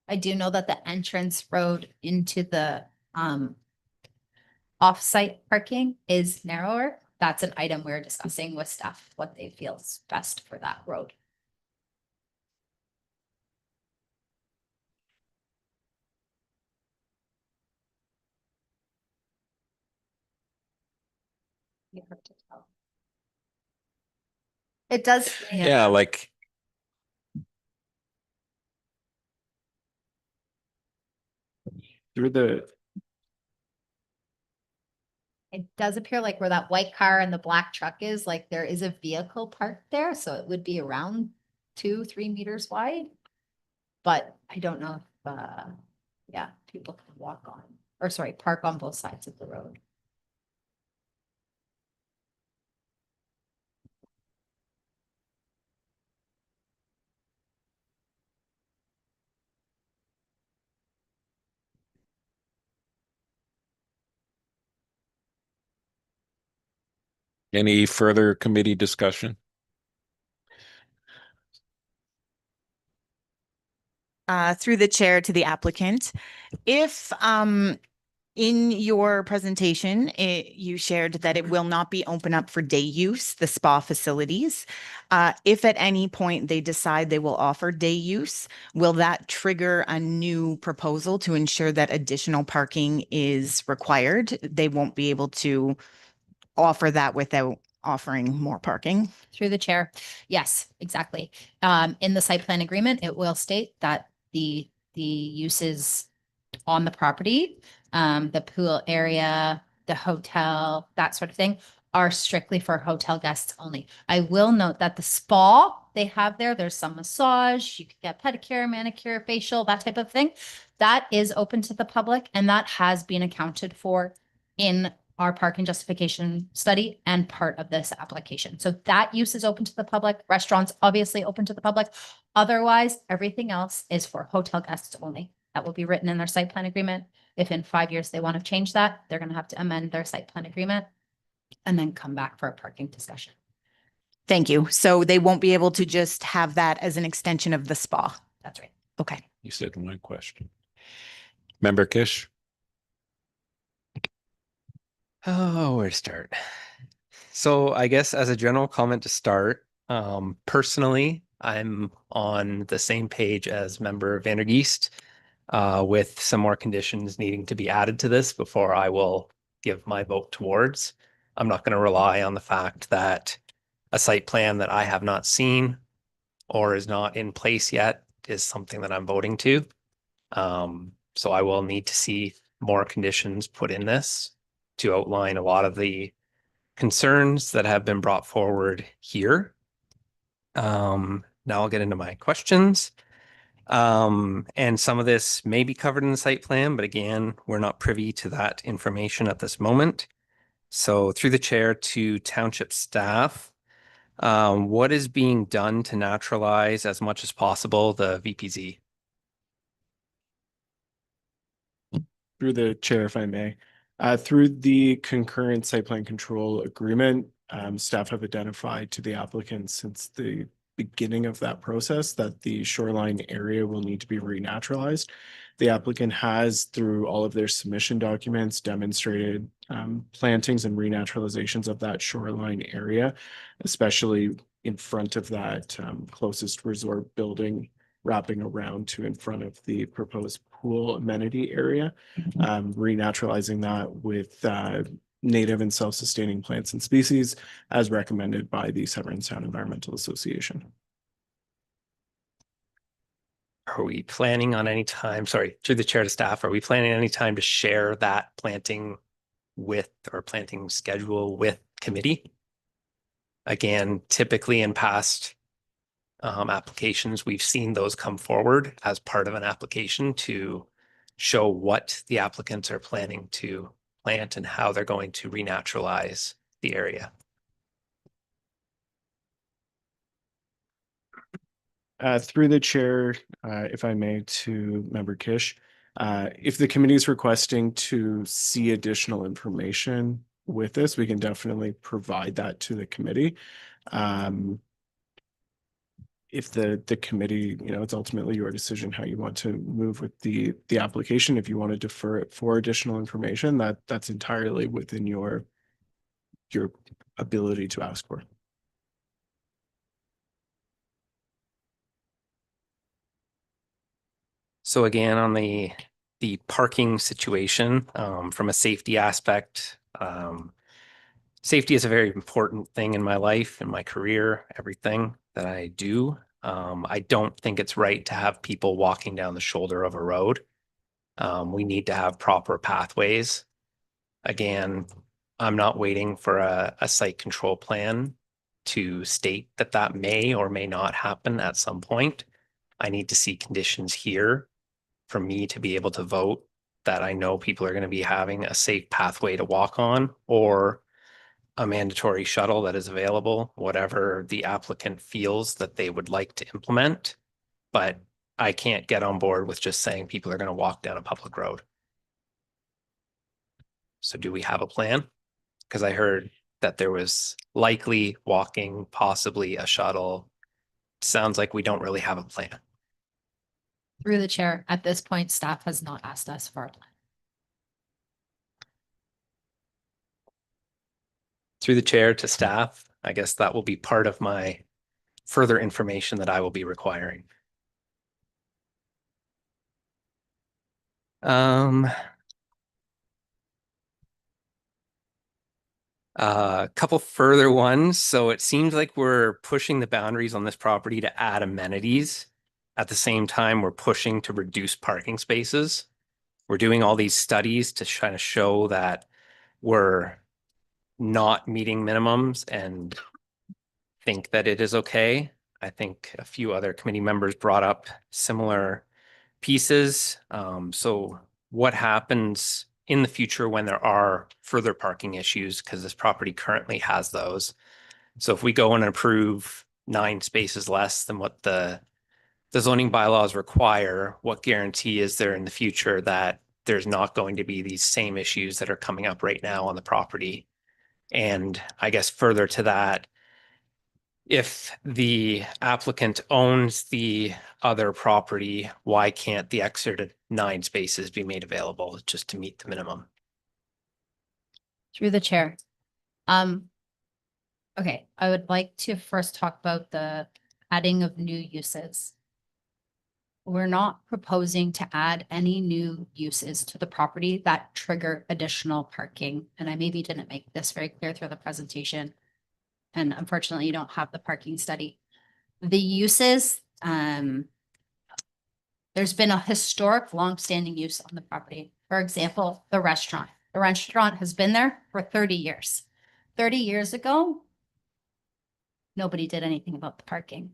I do know that the entrance road into the off-site parking is narrower. That's an item we're discussing with staff, what they feel is best for that road. It does. Yeah, like Through the It does appear like where that white car and the black truck is, like there is a vehicle parked there, so it would be around 2-3 meters wide. But I don't know if, yeah, people can walk on, or sorry, park on both sides of the road. Any further committee discussion? Through the chair to the applicant, if in your presentation, you shared that it will not be open up for day use, the spa facilities. If at any point they decide they will offer day use, will that trigger a new proposal to ensure that additional parking is required? They won't be able to offer that without offering more parking. Through the chair. Yes, exactly. In the site plan agreement, it will state that the uses on the property, the pool area, the hotel, that sort of thing, are strictly for hotel guests only. I will note that the spa they have there's some massage, you can get pedicure, manicure, facial, that type of thing. That is open to the public and that has been accounted for in our parking justification study and part of this application. So that use is open to the public. Restaurants obviously open to the public. Otherwise, everything else is for hotel guests only. That will be written in their site plan agreement. If in 5 years they want to change that, they're going to have to amend their site plan agreement and then come back for a parking discussion. Thank you. So they won't be able to just have that as an extension of the spa. That's right. Okay. You said one question. Member Kish? Oh, where to start? So I guess as a general comment to start, personally, I'm on the same page as member Vandergeest, with some more conditions needing to be added to this before I will give my vote towards. I'm not going to rely on the fact that a site plan that I have not seen or is not in place yet is something that I'm voting to. So I will need to see more conditions put in this to outline a lot of the concerns that have been brought forward here. Now I'll get into my questions. And some of this may be covered in the site plan, but again, we're not privy to that information at this moment. So through the chair to township staff, what is being done to naturalize as much as possible the VPZ? Through the chair, if I may. Through the concurrent site plan control agreement, staff have identified to the applicant since the beginning of that process that the shoreline area will need to be renaturalized. The applicant has, through all of their submission documents, demonstrated plantings and renaturalizations of that shoreline area, especially in front of that closest resort building, wrapping around to in front of the proposed pool amenity area, renaturalizing that with native and self-sustaining plants and species as recommended by the Severn Sound Environmental Association. Are we planning on any time, sorry, through the chair to staff, are we planning any time to share that planting with or planting schedule with committee? Again, typically in past applications, we've seen those come forward as part of an application to show what the applicants are planning to plant and how they're going to renaturalize the area. Through the chair, if I may, to member Kish, if the committee is requesting to see additional information with this, we can definitely provide that to the committee. If the committee, it's ultimately your decision how you want to move with the application. If you want to defer it for additional information, that's entirely within your ability to ask for. So again, on the parking situation, from a safety aspect, safety is a very important thing in my life, in my career, everything that I do. I don't think it's right to have people walking down the shoulder of a road. We need to have proper pathways. Again, I'm not waiting for a site control plan to state that that may or may not happen at some point. I need to see conditions here for me to be able to vote that I know people are going to be having a safe pathway to walk on, or a mandatory shuttle that is available, whatever the applicant feels that they would like to implement. But I can't get on board with just saying people are going to walk down a public road. So do we have a plan? Because I heard that there was likely walking, possibly a shuttle. Sounds like we don't really have a plan. Through the chair, at this point, staff has not asked us for a plan. Through the chair to staff, I guess that will be part of my further information that I will be requiring. A couple further ones. So it seems like we're pushing the boundaries on this property to add amenities. At the same time, we're pushing to reduce parking spaces. We're doing all these studies to try to show that we're not meeting minimums and think that it is okay. I think a few other committee members brought up similar pieces. So what happens in the future when there are further parking issues, because this property currently has those. So if we go and approve 9 spaces less than what the zoning bylaws require, what guarantee is there in the future that there's not going to be these same issues that are coming up right now on the property? And I guess further to that, if the applicant owns the other property, why can't the extra 9 spaces be made available just to meet the minimum? Through the chair. Okay, I would like to first talk about the adding of new uses. We're not proposing to add any new uses to the property that trigger additional parking. And I maybe didn't make this very clear through the presentation. And unfortunately, you don't have the parking study. The uses, there's been a historic longstanding use on the property. For example, the restaurant. The restaurant has been there for 30 years. 30 years ago, nobody did anything about the parking.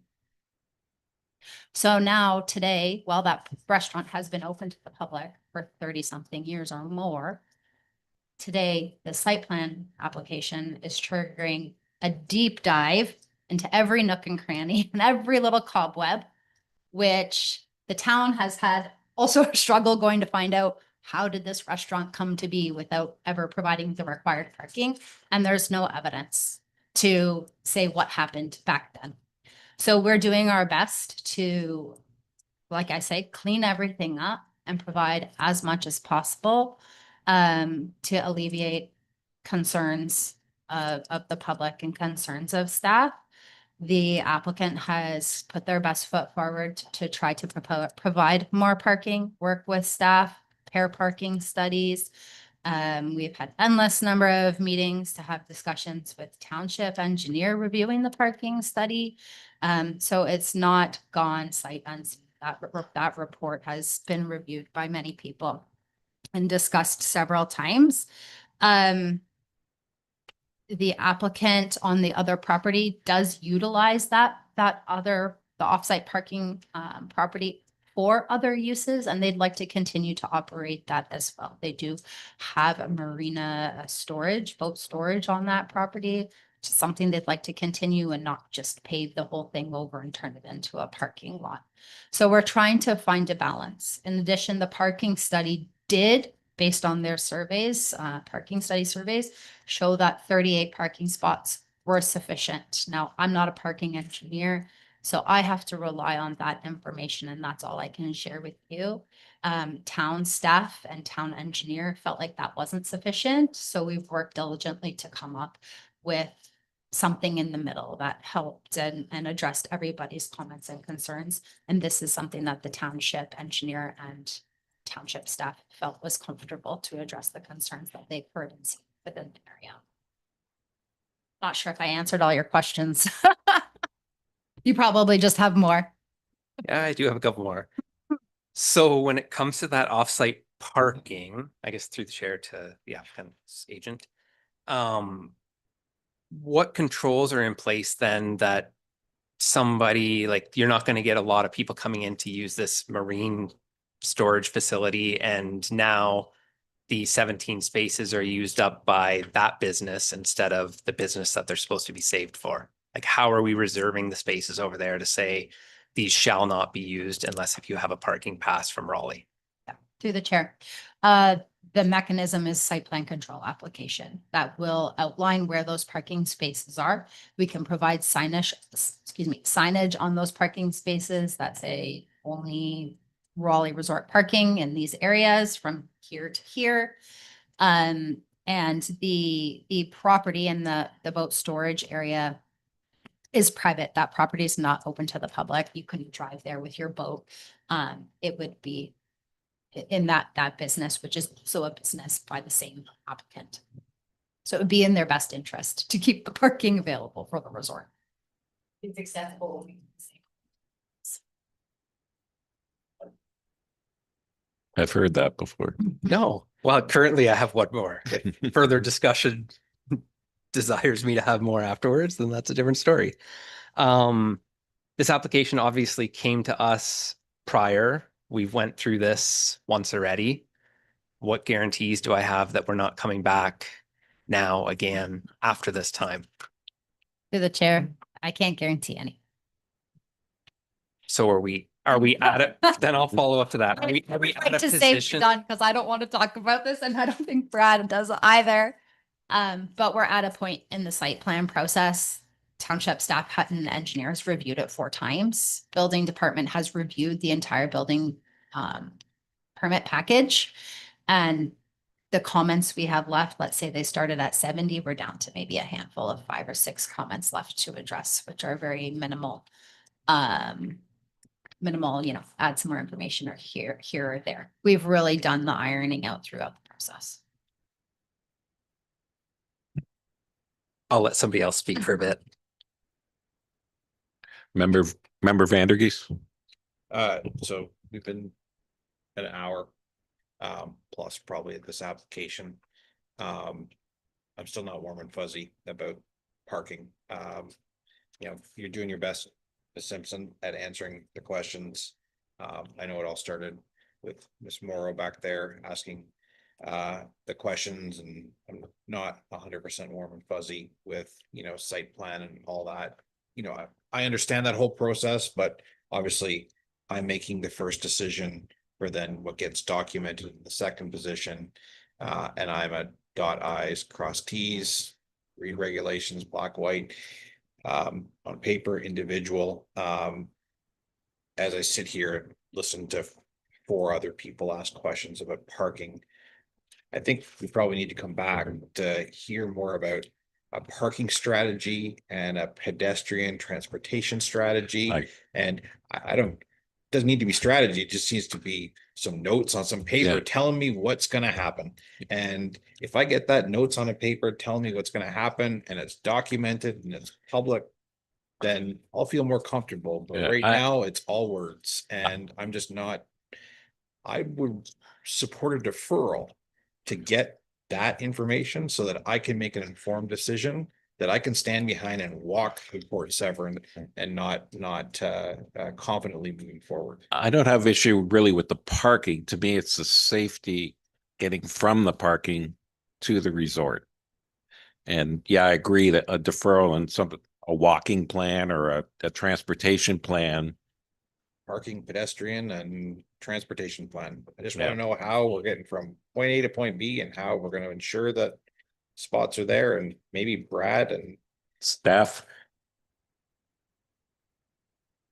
So now today, while that restaurant has been open to the public for 30-something years or more, today the site plan application is triggering a deep dive into every nook and cranny and every little cobweb, which the town has had also a struggle going to find out how did this restaurant come to be without ever providing the required parking? And there's no evidence to say what happened back then. So we're doing our best to, like I say, clean everything up and provide as much as possible to alleviate concerns of the public and concerns of staff. The applicant has put their best foot forward to try to provide more parking, work with staff, pair parking studies. We've had endless number of meetings to have discussions with township engineer reviewing the parking study. So it's not gone sight unseen. That report has been reviewed by many people and discussed several times. The applicant on the other property does utilize the offsite parking property for other uses, and they'd like to continue to operate that as well. They do have a marina storage, boat storage on that property, which is something they'd like to continue and not just pave the whole thing over and turn it into a parking lot. So we're trying to find a balance. In addition, the parking study did, based on their surveys, parking study surveys, show that 38 parking spots were sufficient. Now, I'm not a parking engineer, so I have to rely on that information, and that's all I can share with you. Town staff and town engineer felt like that wasn't sufficient, so we've worked diligently to come up with something in the middle that helped and addressed everybody's comments and concerns. And this is something that the township engineer and township staff felt was comfortable to address the concerns that they've heard and seen within the area. Not sure if I answered all your questions. You probably just have more. Yeah, I do have a couple more. So when it comes to that offsite parking, I guess through the chair to the applicant's agent, what controls are in place then that somebody, like, you're not going to get a lot of people coming in to use this marine storage facility, and now the 17 spaces are used up by that business instead of the business that they're supposed to be saved for? Like, how are we reserving the spaces over there to say these shall not be used unless if you have a parking pass from Rawley? Yeah, through the chair. the mechanism is site plan control application that will outline where those parking spaces are. We can provide signage on those parking spaces that say only Rawley Resort parking in these areas from here to here. And the property in the boat storage area is private. That property is not open to the public. You couldn't drive there with your boat. It would be in that business, which is also a business by the same applicant. So it would be in their best interest to keep the parking available for the resort. It's accessible. I've heard that before. No, well, currently I have one more. If further discussion desires me to have more afterwards, then that's a different story. This application obviously came to us prior. We've went through this once already. What guarantees do I have that we're not coming back now again after this time? To the chair, I can't guarantee any. So are we at it? Then I'll follow up to that. Are we at a To say position? done, because I don't want to talk about this and I don't think Brad does either. But we're at a point in the site plan process. Township staff and engineers reviewed it 4 times. Building department has reviewed the entire building permit package. And the comments we have left, let's say they started at 70, we're down to maybe a handful of 5 or 6 comments left to address, which are very minimal. Minimal, add some more information or here or there. We've really done the ironing out throughout the process. I'll let somebody else speak for a bit. Member Vandergeest? So we've been an hour plus probably at this application. I'm still not warm and fuzzy about parking. You're doing your best, Ms. Simpson, at answering the questions. I know it all started with Ms. Morrow back there asking the questions, and I'm not 100% warm and fuzzy with, site plan and all that. I understand that whole process, but obviously I'm making the first decision for then what gets documented in the second position. And I'm a dot I's, cross T's, read regulations, black, white, on paper, individual. As I sit here, listen to 4 other people ask questions about parking, I think we probably need to come back to hear more about a parking strategy and a pedestrian transportation strategy. And I don't, doesn't need to be strategy. It just needs to be some notes on some paper telling me what's going to happen. And if I get that notes on a paper telling me what's going to happen and it's documented and it's public, then I'll feel more comfortable. But right now it's all words, and I'm just not. I would support a deferral to get that information so that I can make an informed decision that I can stand behind and walk through Port Severn and not confidently moving forward. I don't have issue really with the parking. To me, it's the safety getting from the parking to the resort. And yeah, I agree that a deferral and a walking plan or a transportation plan. Parking, pedestrian, and transportation plan. I just want to know how we're getting from point A to point B and how we're going to ensure that spots are there, and maybe Brad and Staff.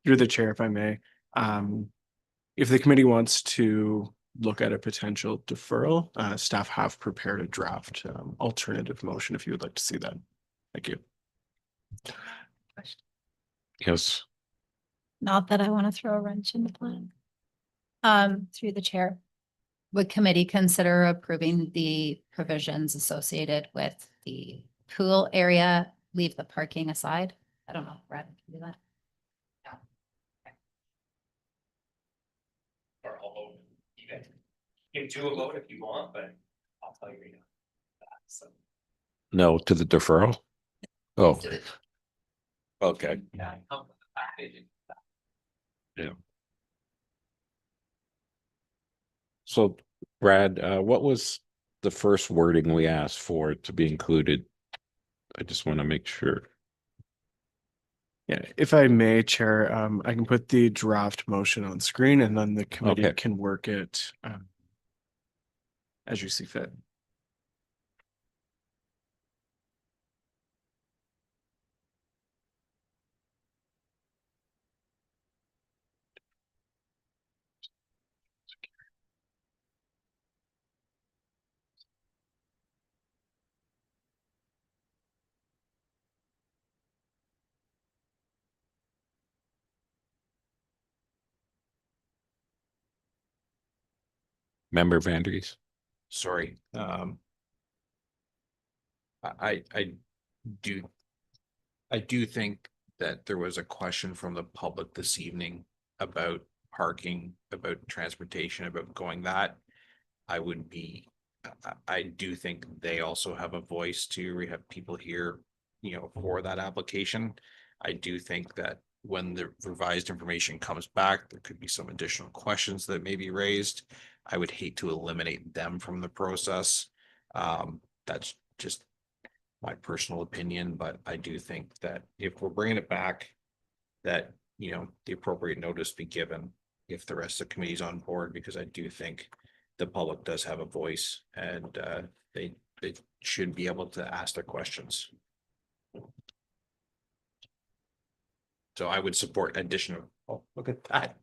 Through the chair, if I may, if the committee wants to look at a potential deferral, staff have prepared a draft alternative motion if you would like to see that. Thank you. Yes. Not that I want to throw a wrench in the plan. Through the chair, would committee consider approving the provisions associated with the pool area? Leave the parking aside. I don't know, Brad, can you do that? Or I'll vote. You guys can do a vote if you want, but I'll tell you right now. So. No to the deferral. Oh. Okay. Yeah. Yeah. So, Brad, what was the first wording we asked for to be included? I just want to make sure. Yeah, if I may, Chair, I can put the draft motion on screen and then the committee Okay. can work it. as you see fit. Member Vandergeest. Sorry. I do, I do think that there was a question from the public this evening about parking, about transportation, about going that. I would be, I do think they also have a voice too. We have people here, you know, for that application. I do think that when the revised information comes back, there could be some additional questions that may be raised. I would hate to eliminate them from the process. That's just my personal opinion, but I do think that if we're bringing it back, that, you know, the appropriate notice be given if the rest of the committee's on board, because I do think the public does have a voice and they should be able to ask their questions. So I would support additional, oh, look at that.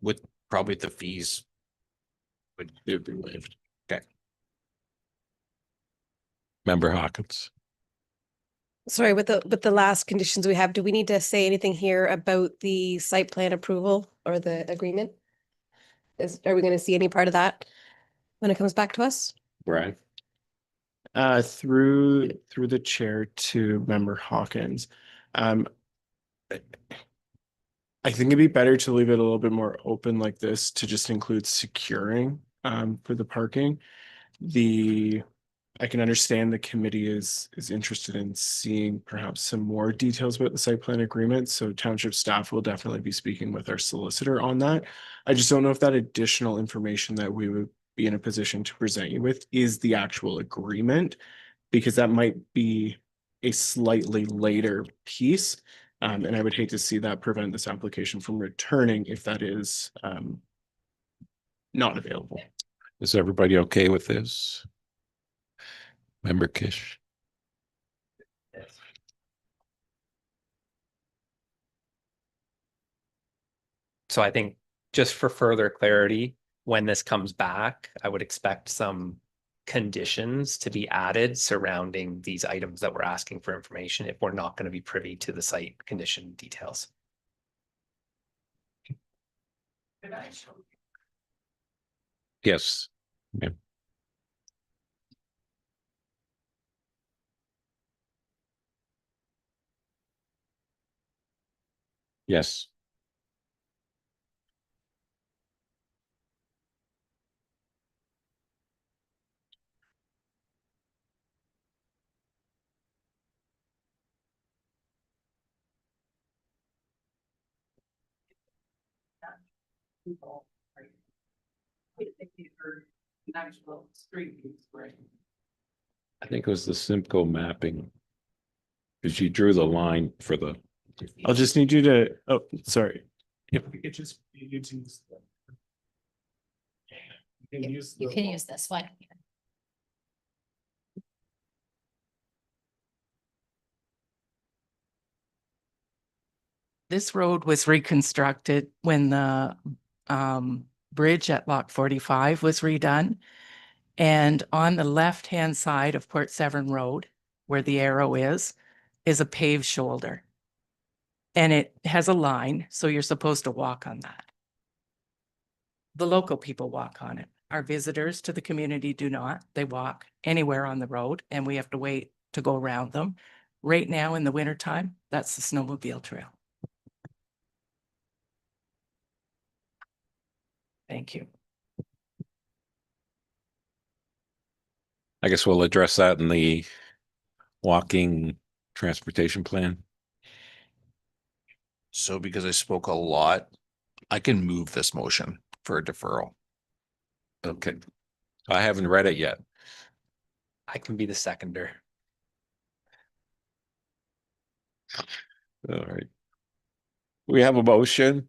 With probably the fees would be waived. Okay. Member Hawkins. Sorry, with the last conditions we have, do we need to say anything here about the site plan approval or the agreement? Are we gonna see any part of that when it comes back to us? Right. Through the chair to Member Hawkins. I think it'd be better to leave it a little bit more open like this to just include securing for the parking. I can understand the committee is interested in seeing perhaps some more details about the site plan agreement. So township staff will definitely be speaking with our solicitor on that. I just don't know if that additional information that we would be in a position to present you with is the actual agreement, because that might be a slightly later piece. And I would hate to see that prevent this application from returning if that is not available. Is everybody okay with this? Member Kish. So I think just for further clarity, when this comes back, I would expect some conditions to be added surrounding these items that we're asking for information if we're not going to be privy to the site condition details. Yes. Yeah. Yes. I think it was the Simcoe mapping. Because you drew the line for the. I'll just need you to, oh, sorry. If we could just. You You can use this one. This road was reconstructed when the bridge at Lock 45 was redone. And on the left-hand side of Port Severn Road, where the arrow is a paved shoulder. And it has a line, so you're supposed to walk on that. The local people walk on it. Our visitors to the community do not. They walk anywhere on the road and we have to wait to go around them. Right now in the wintertime, that's the snowmobile trail. Thank you. I guess we'll address that in the walking transportation plan. So because I spoke a lot, I can move this motion for a deferral. Okay. I haven't read it yet. I can be the seconder. All right. We have a motion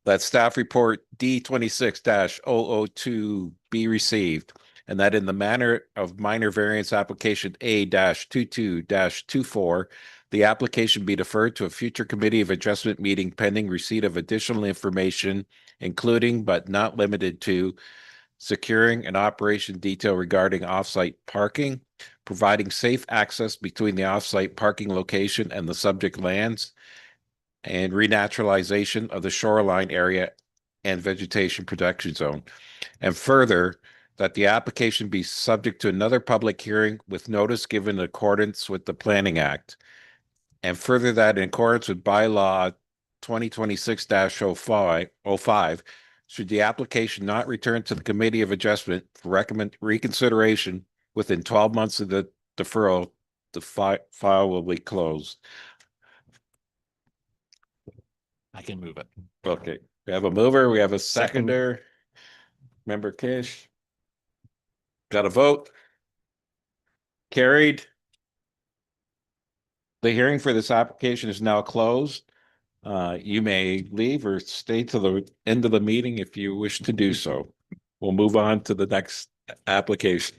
that staff report D 26-002 be received, and that in the manner of minor variance application A-22-24, the application be deferred to a future committee of adjustment meeting pending receipt of additional information, including but not limited to securing an operation detail regarding offsite parking, providing safe access between the offsite parking location and the subject lands, and renaturalization of the shoreline area and vegetation protection zone. And further, that the application be subject to another public hearing with notice given in accordance with the Planning Act. And further, that in accordance with bylaw 2026-05, should the application not return to the Committee of Adjustment for recommend reconsideration within 12 months of the deferral, the file will be closed. I can move it. Okay, we have a mover, we have a seconder. Member Kish. Got a vote? Carried. The hearing for this application is now closed. You may leave or stay to the end of the meeting if you wish to do so. We'll move on to the next application.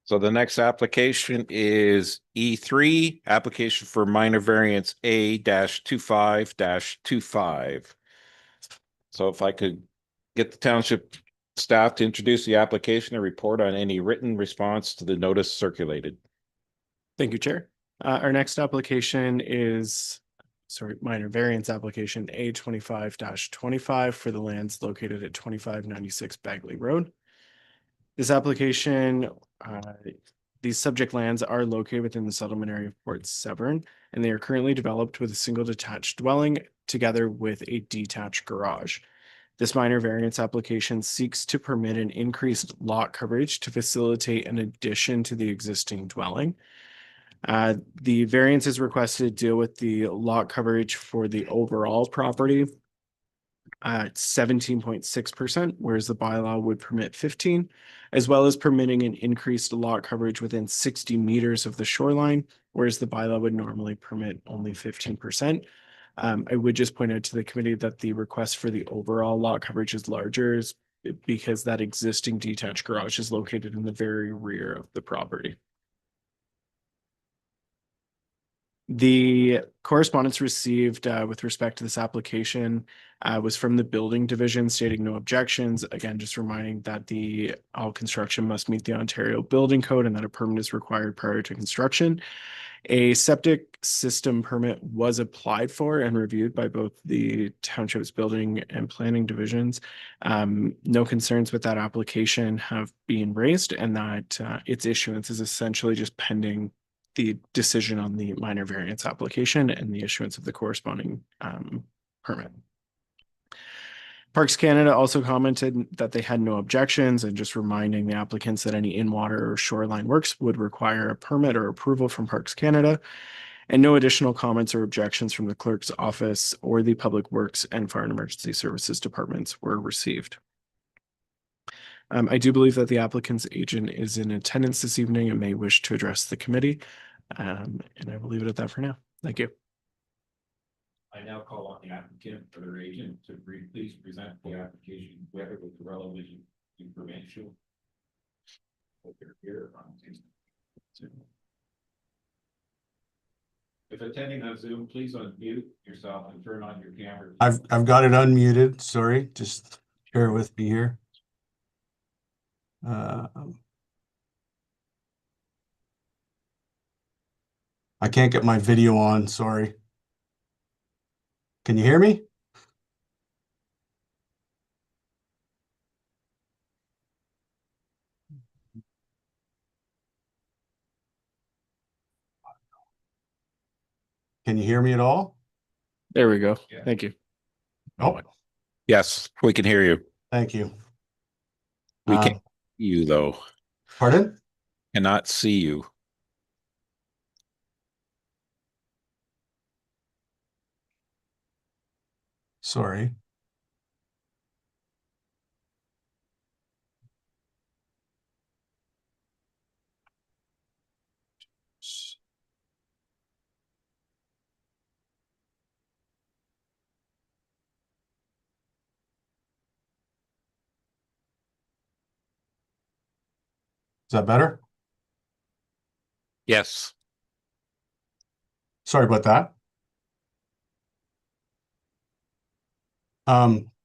So the next application is E3, application for minor variance A-25-25. So if I could get the township staff to introduce the application and report on any written response to the notice circulated. Thank you, Chair. Our next application is, minor variance application A 25-25 for the lands located at 2596 Bagley Road. This application, these subject lands are located within the settlement area of Port Severn, and they are currently developed with a single detached dwelling together with a detached garage. This minor variance application seeks to permit an increased lot coverage to facilitate an addition to the existing dwelling. The variance is requested to deal with the lot coverage for the overall property at 17.6%, whereas the bylaw would permit 15, as well as permitting an increased lot coverage within 60 meters of the shoreline, whereas the bylaw would normally permit only 15%. I would just point out to the committee that the request for the overall lot coverage is larger because that existing detached garage is located in the very rear of the property. The correspondence received with respect to this application was from the building division stating no objections. Again, just reminding that all construction must meet the Ontario Building Code and that a permit is required prior to construction. A septic system permit was applied for and reviewed by both the township's building and planning divisions. No concerns with that application have been raised, and that its issuance is essentially just pending the decision on the minor variance application and the issuance of the corresponding permit. Parks Canada also commented that they had no objections, and just reminding the applicants that any in-water or shoreline works would require a permit or approval from Parks Canada, and no additional comments or objections from the clerk's office or the Public Works and Fire and Emergency Services departments were received. I do believe that the applicant's agent is in attendance this evening and may wish to address the committee. And I will leave it at that for now. Thank you. I now call on the applicant or their agent to please present the application together with the relevant information. If attending on Zoom, please unmute yourself and turn on your camera. I've got it unmuted. Sorry, just bear with me here. I can't get my video on, sorry. Can you hear me? Can you hear me at all? There we go. Yeah. Thank you. Oh, Yes, we can hear you. thank you. We can't see you though. Pardon? Cannot see you. Sorry. that better? Yes. Sorry about that.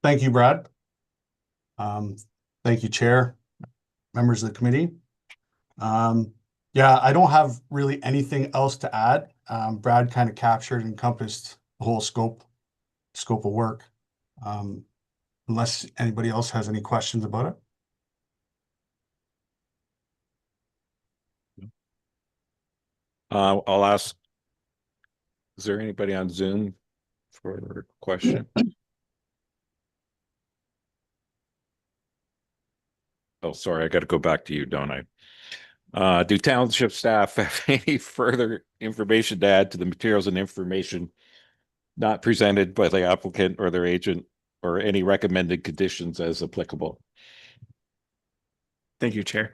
Thank you, Brad. Thank you, Chair, members of the committee. Yeah, I don't have really anything else to add. Brad kind of captured and encompassed the whole scope of work. Unless anybody else has any questions about it. I'll ask, is there anybody on Zoom for a question? Oh, sorry, I got to go back to you, don't I? Do township staff have any further information to add to the materials and information not presented by the applicant or their agent, or any recommended conditions as applicable? Thank you, Chair.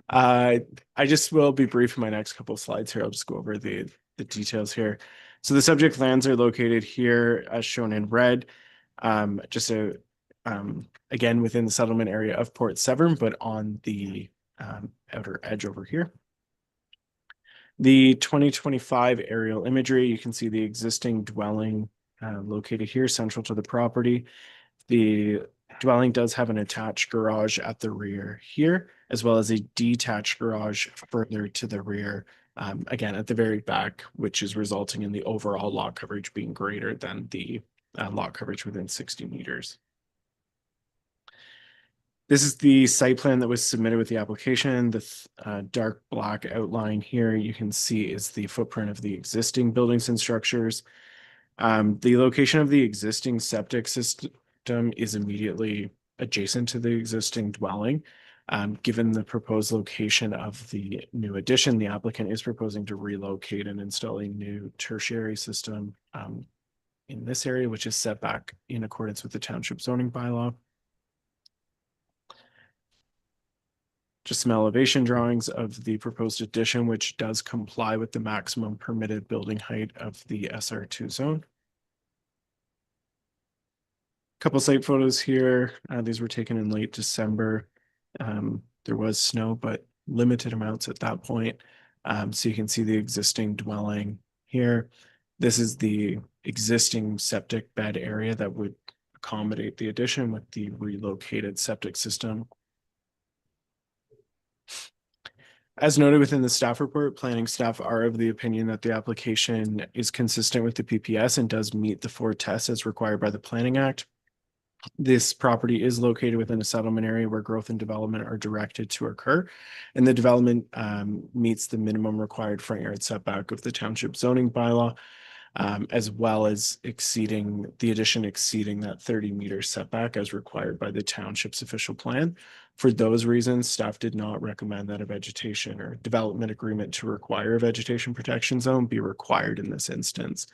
I just will be brief in my next couple of slides here. I'll just go over the details here. So the subject lands are located here as shown in red. Again, within the settlement area of Port Severn, but on the outer edge over here. The 2025 aerial imagery, you can see the existing dwelling located here central to the property. The dwelling does have an attached garage at the rear here, as well as a detached garage further to the rear, again, at the very back, which is resulting in the overall lot coverage being greater than the lot coverage within 60 meters. This is the site plan that was submitted with the application. The dark black outline here you can see is the footprint of the existing buildings and structures. The location of the existing septic system is immediately adjacent to the existing dwelling. Given the proposed location of the new addition, the applicant is proposing to relocate and install a new tertiary system in this area, which is set back in accordance with the township zoning bylaw. Just some elevation drawings of the proposed addition, which does comply with the maximum permitted building height of the SR2 zone. Couple site photos here. These were taken in late December. There was snow, but limited amounts at that point. So you can see the existing dwelling here. This is the existing septic bed area that would accommodate the addition with the relocated septic system. As noted within the staff report, planning staff are of the opinion that the application is consistent with the PPS and does meet the 4 tests as required by the Planning Act. This property is located within a settlement area where growth and development are directed to occur, and the development meets the minimum required front yard setback of the township zoning bylaw, as well as exceeding that 30-meter setback as required by the township's official plan. For those reasons, staff did not recommend that a vegetation or development agreement to require a vegetation protection zone be required in this instance.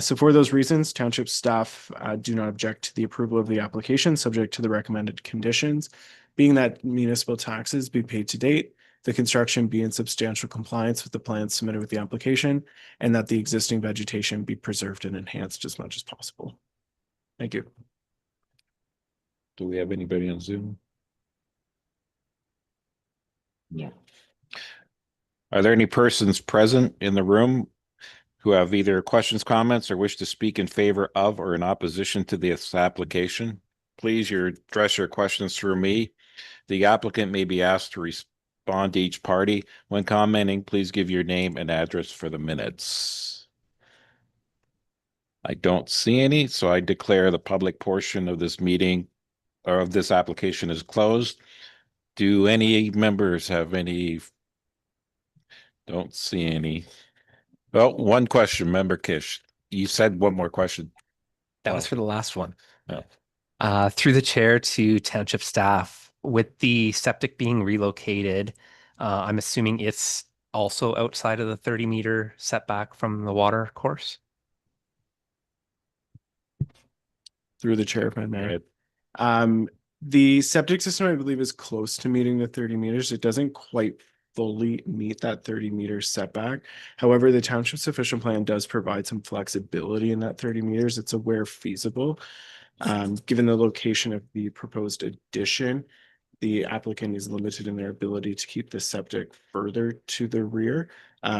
So for those reasons, township staff do not object to the approval of the application, subject to the recommended conditions, being that municipal taxes be paid to date, the construction be in substantial compliance with the plans submitted with the application, and that the existing vegetation be preserved and enhanced as much as possible. Thank you. Do we have anybody on Zoom? Yeah. Are there any persons present in the room who have either questions, comments, or wish to speak in favor of or in opposition to this application? Please address your questions through me. The applicant may be asked to respond to each party. When commenting, please give your name and address for the minutes. I don't see any, so I declare the public portion of this meeting or of this application is closed. Do any members have any? Don't see any. Well, one question, Member Kish. You said one more question. That was for the last one. Yeah. Through the chair to township staff, with the septic being relocated, I'm assuming it's also outside of the 30-meter setback from the water course? Through the chair, if I may. Right. The septic system, I believe, is close to meeting the 30 meters. It doesn't quite fully meet that 30-meter setback. However, the township's official plan does provide some flexibility in that 30 meters. It's where feasible. Given the location of the proposed addition, the applicant is limited in their ability to keep the septic further to the rear.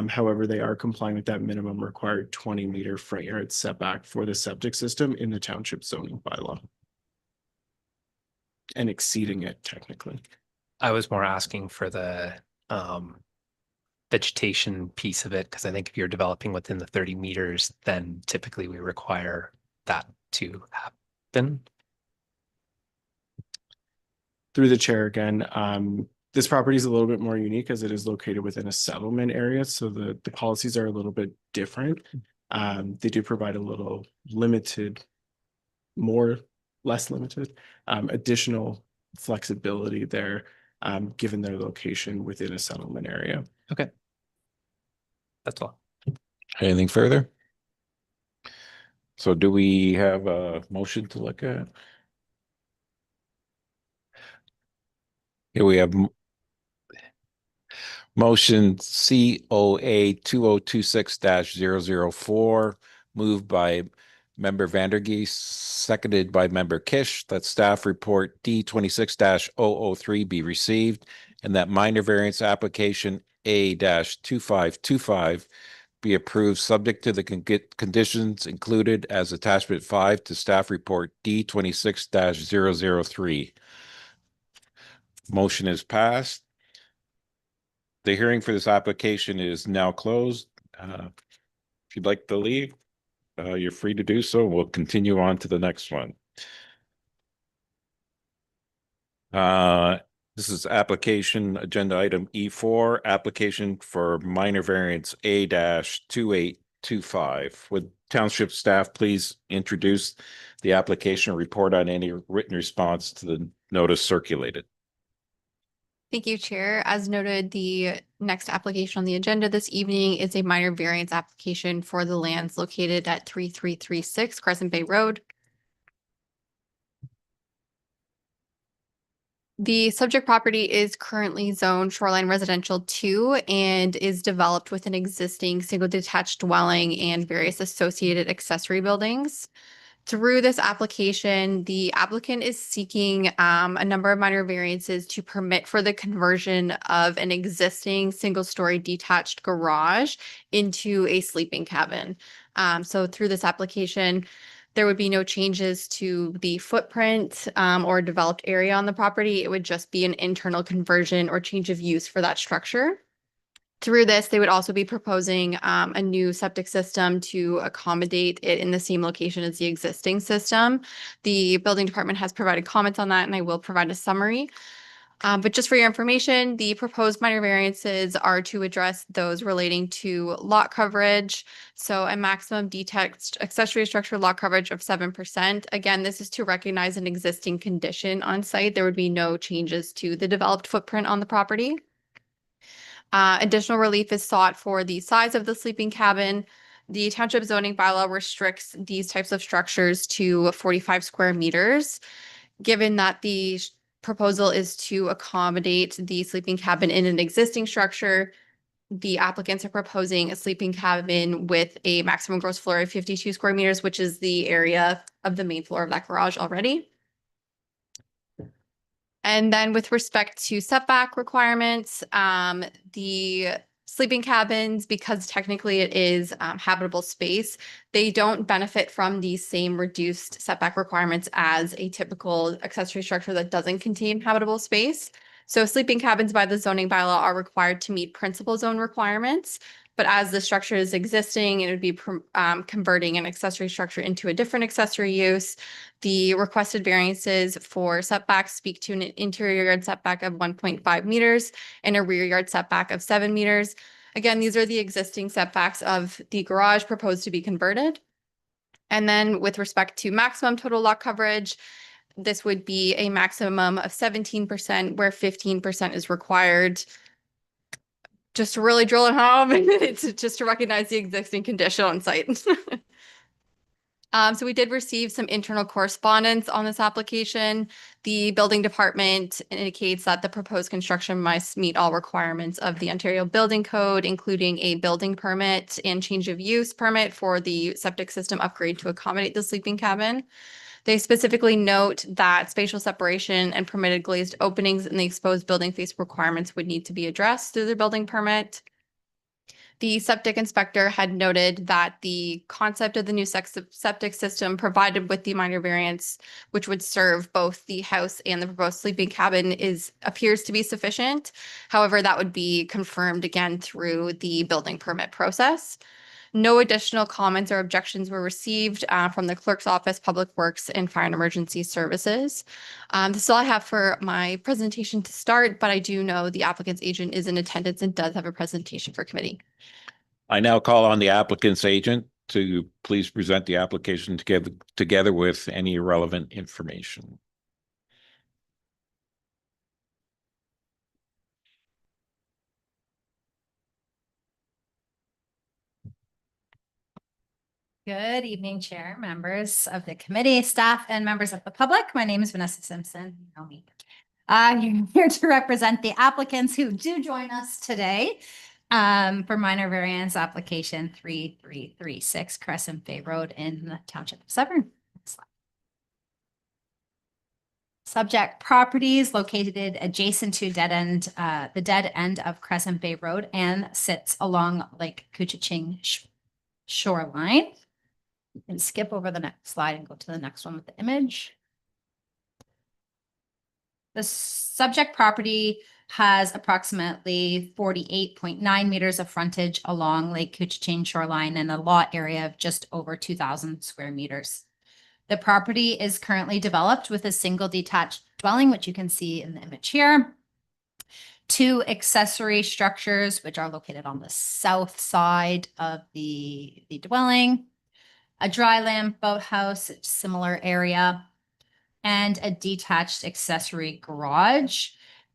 However, they are complying with that minimum required 20-meter front yard setback for the septic system in the township zoning bylaw. And exceeding it technically. I was more asking for the vegetation piece of it, because I think if you're developing within the 30 meters, then typically we require that to happen. Through the chair again, this property is a little bit more unique as it is located within a settlement area, so the policies are a little bit different. They do provide a little limited, less limited, additional flexibility there, given their location within a settlement area. Okay. That's all. Anything further? So do we have a motion to look at? Here we have motion COA 2026-004, moved by member Vandergeest, seconded by member Kish, that staff report D26-003 be received, and that minor variance application A-2525 be approved, subject to the conditions included as attachment 5 to staff report D26-003. Motion is passed. The hearing for this application is now closed. If you'd like to leave, you're free to do so. We'll continue on to the next one. This is application agenda item E4, application for minor variance A-2825. Would township staff please introduce the application and report on any written response to the notice circulated? Thank you, Chair. As noted, the next application on the agenda this evening is a minor variance application for the lands located at 3336 Crescent Bay Road. The subject property is currently zoned Shoreline Residential 2 and is developed with an existing single detached dwelling and various associated accessory buildings. Through this application, the applicant is seeking a number of minor variances to permit for the conversion of an existing single-story detached garage into a sleeping cabin. So through this application, there would be no changes to the footprint or developed area on the property. It would just be an internal conversion or change of use for that structure. Through this, they would also be proposing a new septic system to accommodate it in the same location as the existing system. The building department has provided comments on that, and I will provide a summary. But just for your information, the proposed minor variances are to address those relating to lot coverage. So a maximum detached accessory structure lot coverage of 7%. Again, this is to recognize an existing condition on site. There would be no changes to the developed footprint on the property. Additional relief is sought for the size of the sleeping cabin. The township zoning bylaw restricts these types of structures to 45 square meters. Given that the proposal is to accommodate the sleeping cabin in an existing structure, the applicants are proposing a sleeping cabin with a maximum gross floor of 52 square meters, which is the area of the main floor of that garage already. And then with respect to setback requirements, the sleeping cabins, because technically it is habitable space, they don't benefit from the same reduced setback requirements as a typical accessory structure that doesn't contain habitable space. So sleeping cabins by the zoning bylaw are required to meet principal zone requirements. But as the structure is existing, it would be converting an accessory structure into a different accessory use. The requested variances for setbacks speak to an interior yard setback of 1.5 meters and a rear yard setback of 7 meters. Again, these are the existing setbacks of the garage proposed to be converted. And then with respect to maximum total lot coverage, this would be a maximum of 17%, where 15% is required. Just to really drill it home, it's just to recognize the existing condition on site. So we did receive some internal correspondence on this application. The building department indicates that the proposed construction must meet all requirements of the Ontario Building Code, including a building permit and change of use permit for the septic system upgrade to accommodate the sleeping cabin. They specifically note that spatial separation and permitted glazed openings in the exposed building face requirements would need to be addressed through the building permit. The septic inspector had noted that the concept of the new septic system provided with the minor variance, which would serve both the house and the proposed sleeping cabin, appears to be sufficient. However, that would be confirmed again through the building permit process. No additional comments or objections were received from the clerk's office, Public Works, and Fire and Emergency Services. This is all I have for my presentation to start, but I do know the applicant's agent is in attendance and does have a presentation for committee. I now call on the applicant's agent to please present the application together with any relevant information. Good evening, Chair, members of the committee, staff, and members of the public. My name is Vanessa Simpson. You know me. I'm here to represent the applicants who do join us today for minor variance application 3336 Crescent Bay Road in the Township of Severn. Subject properties located adjacent to the dead end of Crescent Bay Road and sits along Lake Couchiching shoreline. You can skip over the next slide and go to the next one with the image. The subject property has approximately 48.9 meters of frontage along Lake Couchiching shoreline and a lot area of just over 2,000 square meters. The property is currently developed with a single detached dwelling, which you can see in the image here. 2 accessory structures, which are located on the south side of the dwelling. A dry land boathouse, similar area, and a detached accessory garage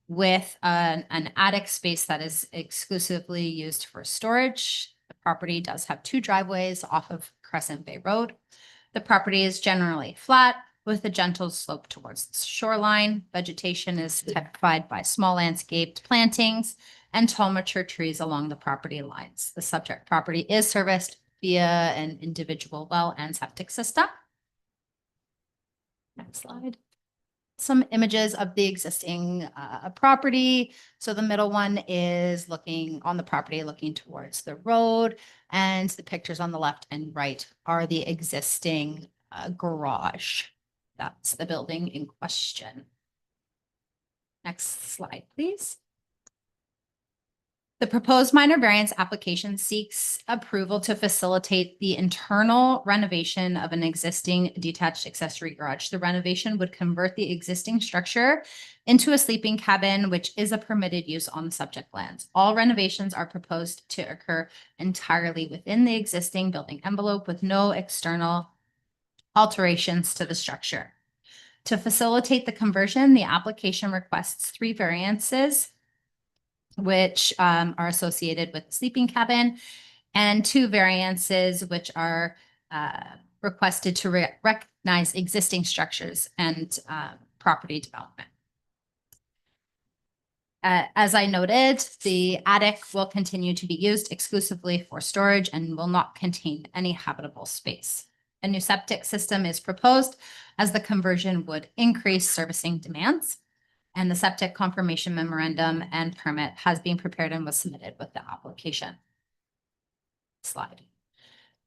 with an attic space that is exclusively used for storage. The property does have 2 driveways off of Crescent Bay Road. The property is generally flat with a gentle slope towards the shoreline. Vegetation is typified by small landscaped plantings and tall mature trees along the property lines. The subject property is serviced via an individual well and septic system. Next slide. Some images of the existing property. So the middle one is looking on the property, looking towards the road, and the pictures on the left and right are the existing garage. That's the building in question. Next slide, please. The proposed minor variance application seeks approval to facilitate the internal renovation of an existing detached accessory garage. The renovation would convert the existing structure into a sleeping cabin, which is a permitted use on the subject lands. All renovations are proposed to occur entirely within the existing building envelope with no external alterations to the structure. To facilitate the conversion, the application requests 3 variances which are associated with the sleeping cabin, and 2 variances which are requested to recognize existing structures and property development. As I noted, the attic will continue to be used exclusively for storage and will not contain any habitable space. A new septic system is proposed as the conversion would increase servicing demands. And the septic confirmation memorandum and permit has been prepared and was submitted with the application. Slide.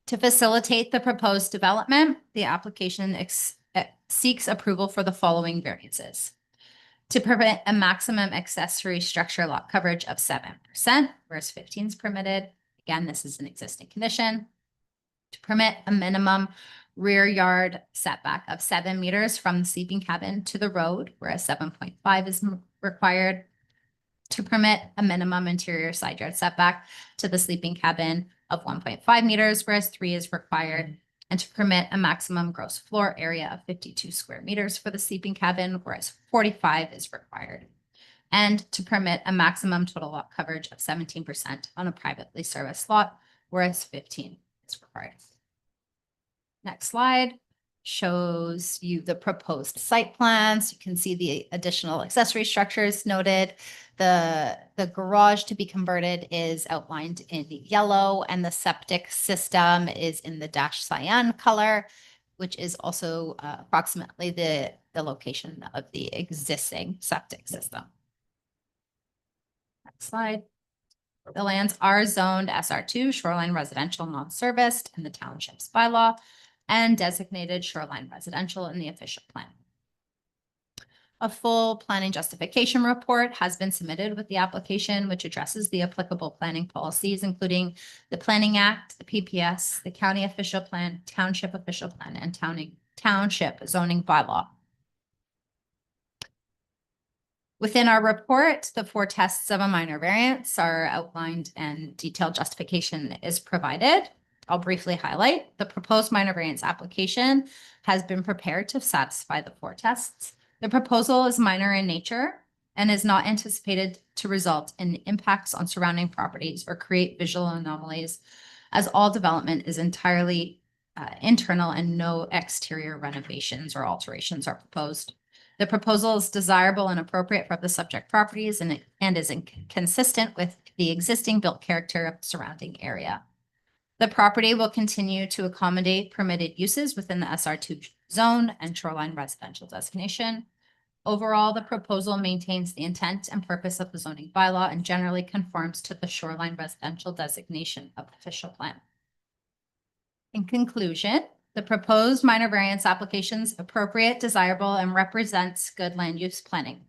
To facilitate the proposed development, the application seeks approval for the following variances. To permit a maximum accessory structure lot coverage of 7%, whereas 15 is permitted. Again, this is an existing condition. To permit a minimum rear yard setback of 7 meters from the sleeping cabin to the road, whereas 7.5 is required. To permit a minimum interior side yard setback to the sleeping cabin of 1.5 meters, whereas 3 is required. And to permit a maximum gross floor area of 52 square meters for the sleeping cabin, whereas 45 is required. And to permit a maximum total lot coverage of 17% on a privately serviced lot, whereas 15 is required. Next slide shows you the proposed site plans. You can see the additional accessory structures noted. The garage to be converted is outlined in yellow, and the septic system is in the dash cyan color, which is also approximately the location of the existing septic system. Next slide. The lands are zoned SR2 shoreline residential non-serviced in the township's bylaw and designated shoreline residential in the official plan. A full planning justification report has been submitted with the application, which addresses the applicable planning policies, including the Planning Act, the PPS, the county official plan, township official plan, and township zoning bylaw. Within our report, the 4 tests of a minor variance are outlined and detailed justification is provided. I'll briefly highlight the proposed minor variance application has been prepared to satisfy the 4 tests. The proposal is minor in nature and is not anticipated to result in impacts on surrounding properties or create visual anomalies, as all development is entirely internal and no exterior renovations or alterations are proposed. The proposal is desirable and appropriate for the subject properties and is consistent with the existing built character of the surrounding area. The property will continue to accommodate permitted uses within the SR2 zone and shoreline residential designation. Overall, the proposal maintains the intent and purpose of the zoning bylaw and generally conforms to the shoreline residential designation of the official plan. In conclusion, the proposed minor variance applications appropriate, desirable, and represents good land use planning.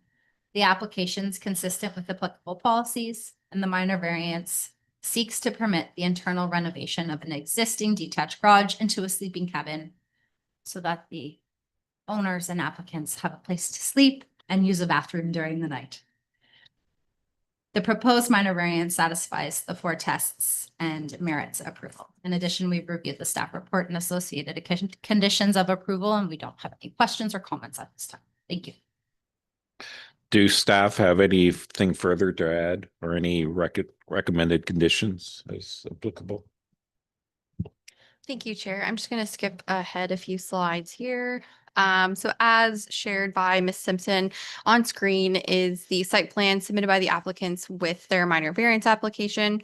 The applications consistent with applicable policies, and the minor variance seeks to permit the internal renovation of an existing detached garage into a sleeping cabin so that the owners and applicants have a place to sleep and use a bathroom during the night. The proposed minor variance satisfies the 4 tests and merits approval. In addition, we've reviewed the staff report and associated conditions of approval, and we don't have any questions or comments at this time. Thank you. Do staff have anything further to add or any recommended conditions as applicable? Thank you, Chair. I'm just going to skip ahead a few slides here. So as shared by Ms. Simpson, on screen is the site plan submitted by the applicants with their minor variance application.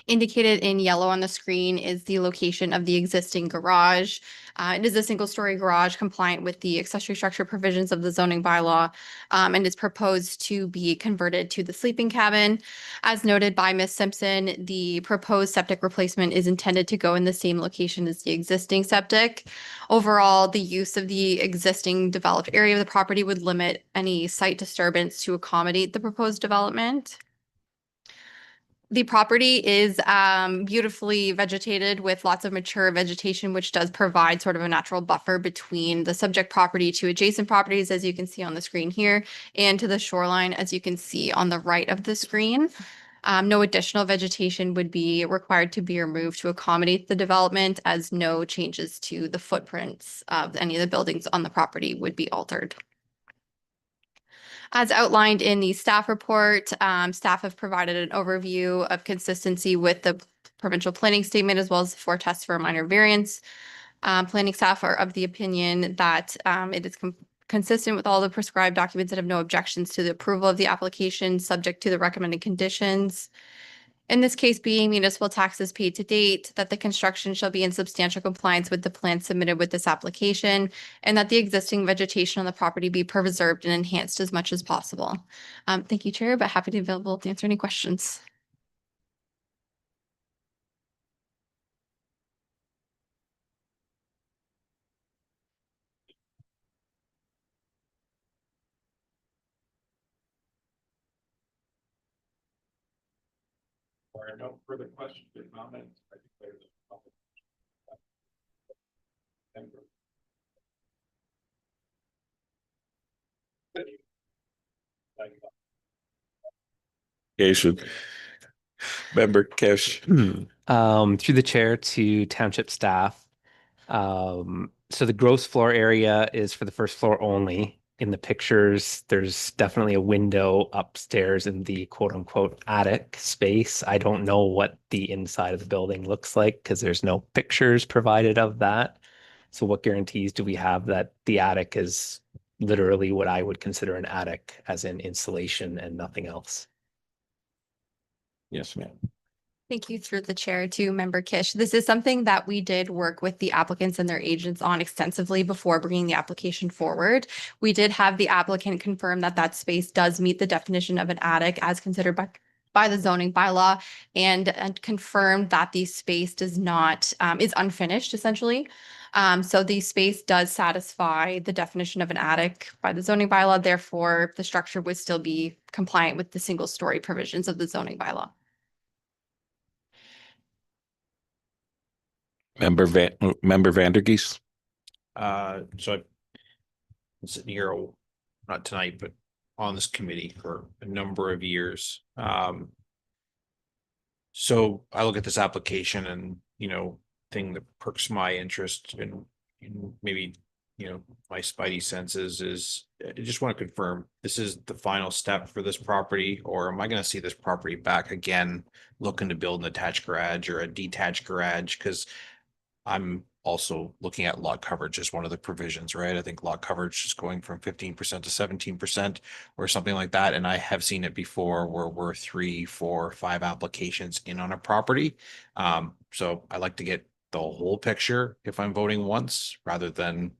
Indicated in yellow on the screen is the location of the existing garage. It is a single-story garage compliant with the accessory structure provisions of the zoning bylaw, and is proposed to be converted to the sleeping cabin. As noted by Ms. Simpson, the proposed septic replacement is intended to go in the same location as the existing septic. Overall, the use of the existing developed area of the property would limit any site disturbance to accommodate the proposed development. The property is beautifully vegetated with lots of mature vegetation, which does provide sort of a natural buffer between the subject property to adjacent properties, as you can see on the screen here, and to the shoreline, as you can see on the right of the screen. No additional vegetation would be required to be removed to accommodate the development, as no changes to the footprints of any of the buildings on the property would be altered. As outlined in the staff report, staff have provided an overview of consistency with the provincial planning statement, as well as the 4 tests for a minor variance. Planning staff are of the opinion that it is consistent with all the prescribed documents and have no objections to the approval of the application, subject to the recommended conditions. In this case being municipal taxes paid to date, that the construction shall be in substantial compliance with the plan submitted with this application, and that the existing vegetation on the property be preserved and enhanced as much as possible. Thank you, Chair, but happy to be available to answer any questions. Or no further questions or comments? I declare this public. Member Kish. Through the chair to township staff. So the gross floor area is for the first floor only. In the pictures, there's definitely a window upstairs in the quote unquote attic space. I don't know what the inside of the building looks like because there's no pictures provided of that. So what guarantees do we have that the attic is literally what I would consider an attic, as in insulation and nothing else? Yes, ma'am. Thank you through the chair to Member Kish. This is something that we did work with the applicants and their agents on extensively before bringing the application forward. We did have the applicant confirm that that space does meet the definition of an attic as considered by the zoning bylaw, and confirmed that the space does not, is unfinished essentially. So the space does satisfy the definition of an attic by the zoning bylaw. Therefore, the structure would still be compliant with the single story provisions of the zoning bylaw. Member Vandergeest? So I've been sitting here, not tonight, but on this committee for a number of years. So I look at this application and, thing that perks my interest in maybe, my spidey senses is, I just want to confirm, this is the final step for this property, or am I going to see this property back again, looking to build an attached garage or a detached garage? Because I'm also looking at lot coverage as one of the provisions, right? I think lot coverage is going from 15% to 17% or something like that. And I have seen it before where we're 3, 4, 5 applications in on a property. So I like to get the whole picture if I'm voting once rather than,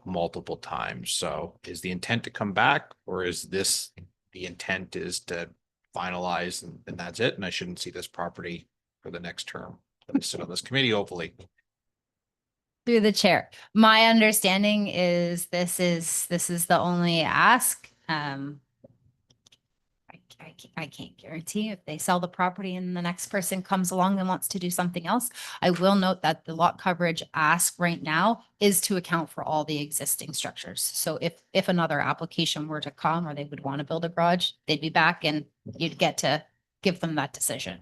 multiple times. So is the intent to come back, or is this the intent is to finalize and that's it? And I shouldn't see this property for the next term that I sit on this committee, hopefully. Through the chair. My understanding is this is the only ask. I can't guarantee if they sell the property and the next person comes along and wants to do something else. I will note that the lot coverage ask right now is to account for all the existing structures. So if another application were to come or they would want to build a garage, they'd be back and you'd get to give them that decision.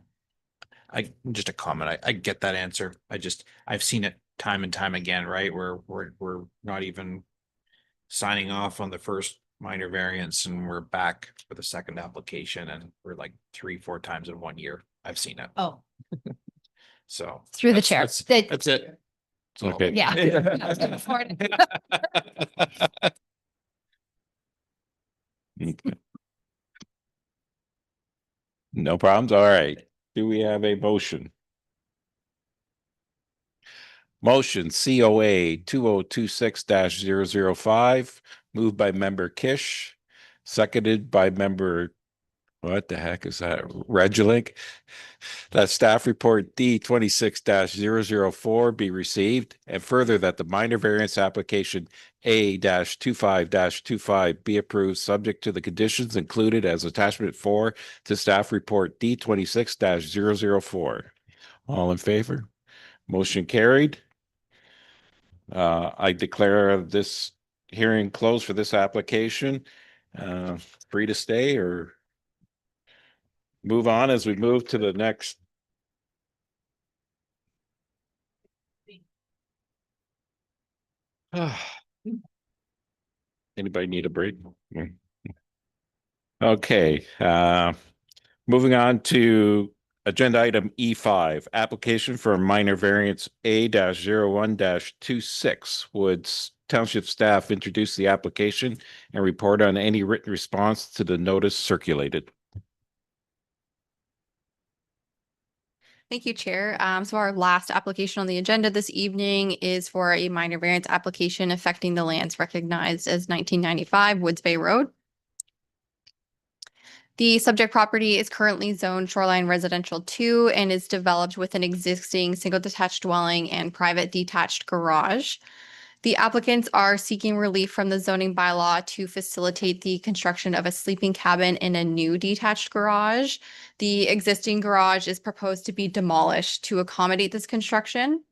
Just a comment. I get that answer. I've seen it time and time again, right? Where we're not even signing off on the first minor variance and we're back for the second application and we're like 3, 4 times in 1 year. I've seen it. Oh, So through the chair. That's it. So, Okay. Yeah. Okay. No problems. All right. Do we have a motion? Motion COA 2026-005, moved by member Kish, seconded by member, what the heck is that? Regulink. That staff report D 26-004 be received, and further that the minor variance application A-25-25 be approved, subject to the conditions included as attachment 4 to staff report D 26-004. All in favor? Motion carried. I declare this hearing closed for this application. Free to stay or move on as we move to the next. Anybody need a break? Okay, moving on to agenda item E5, application for a minor variance A-01-26. Would township staff introduce the application and report on any written response to the notice circulated? Thank you, Chair. So our last application on the agenda this evening is for a minor variance application affecting the lands recognized as 1995 Woods Bay Road. The subject property is currently zoned Shoreline Residential 2 and is developed with an existing single detached dwelling and private detached garage. The applicants are seeking relief from the zoning bylaw to facilitate the construction of a sleeping cabin in a new detached garage. The existing garage is proposed to be demolished to accommodate this construction.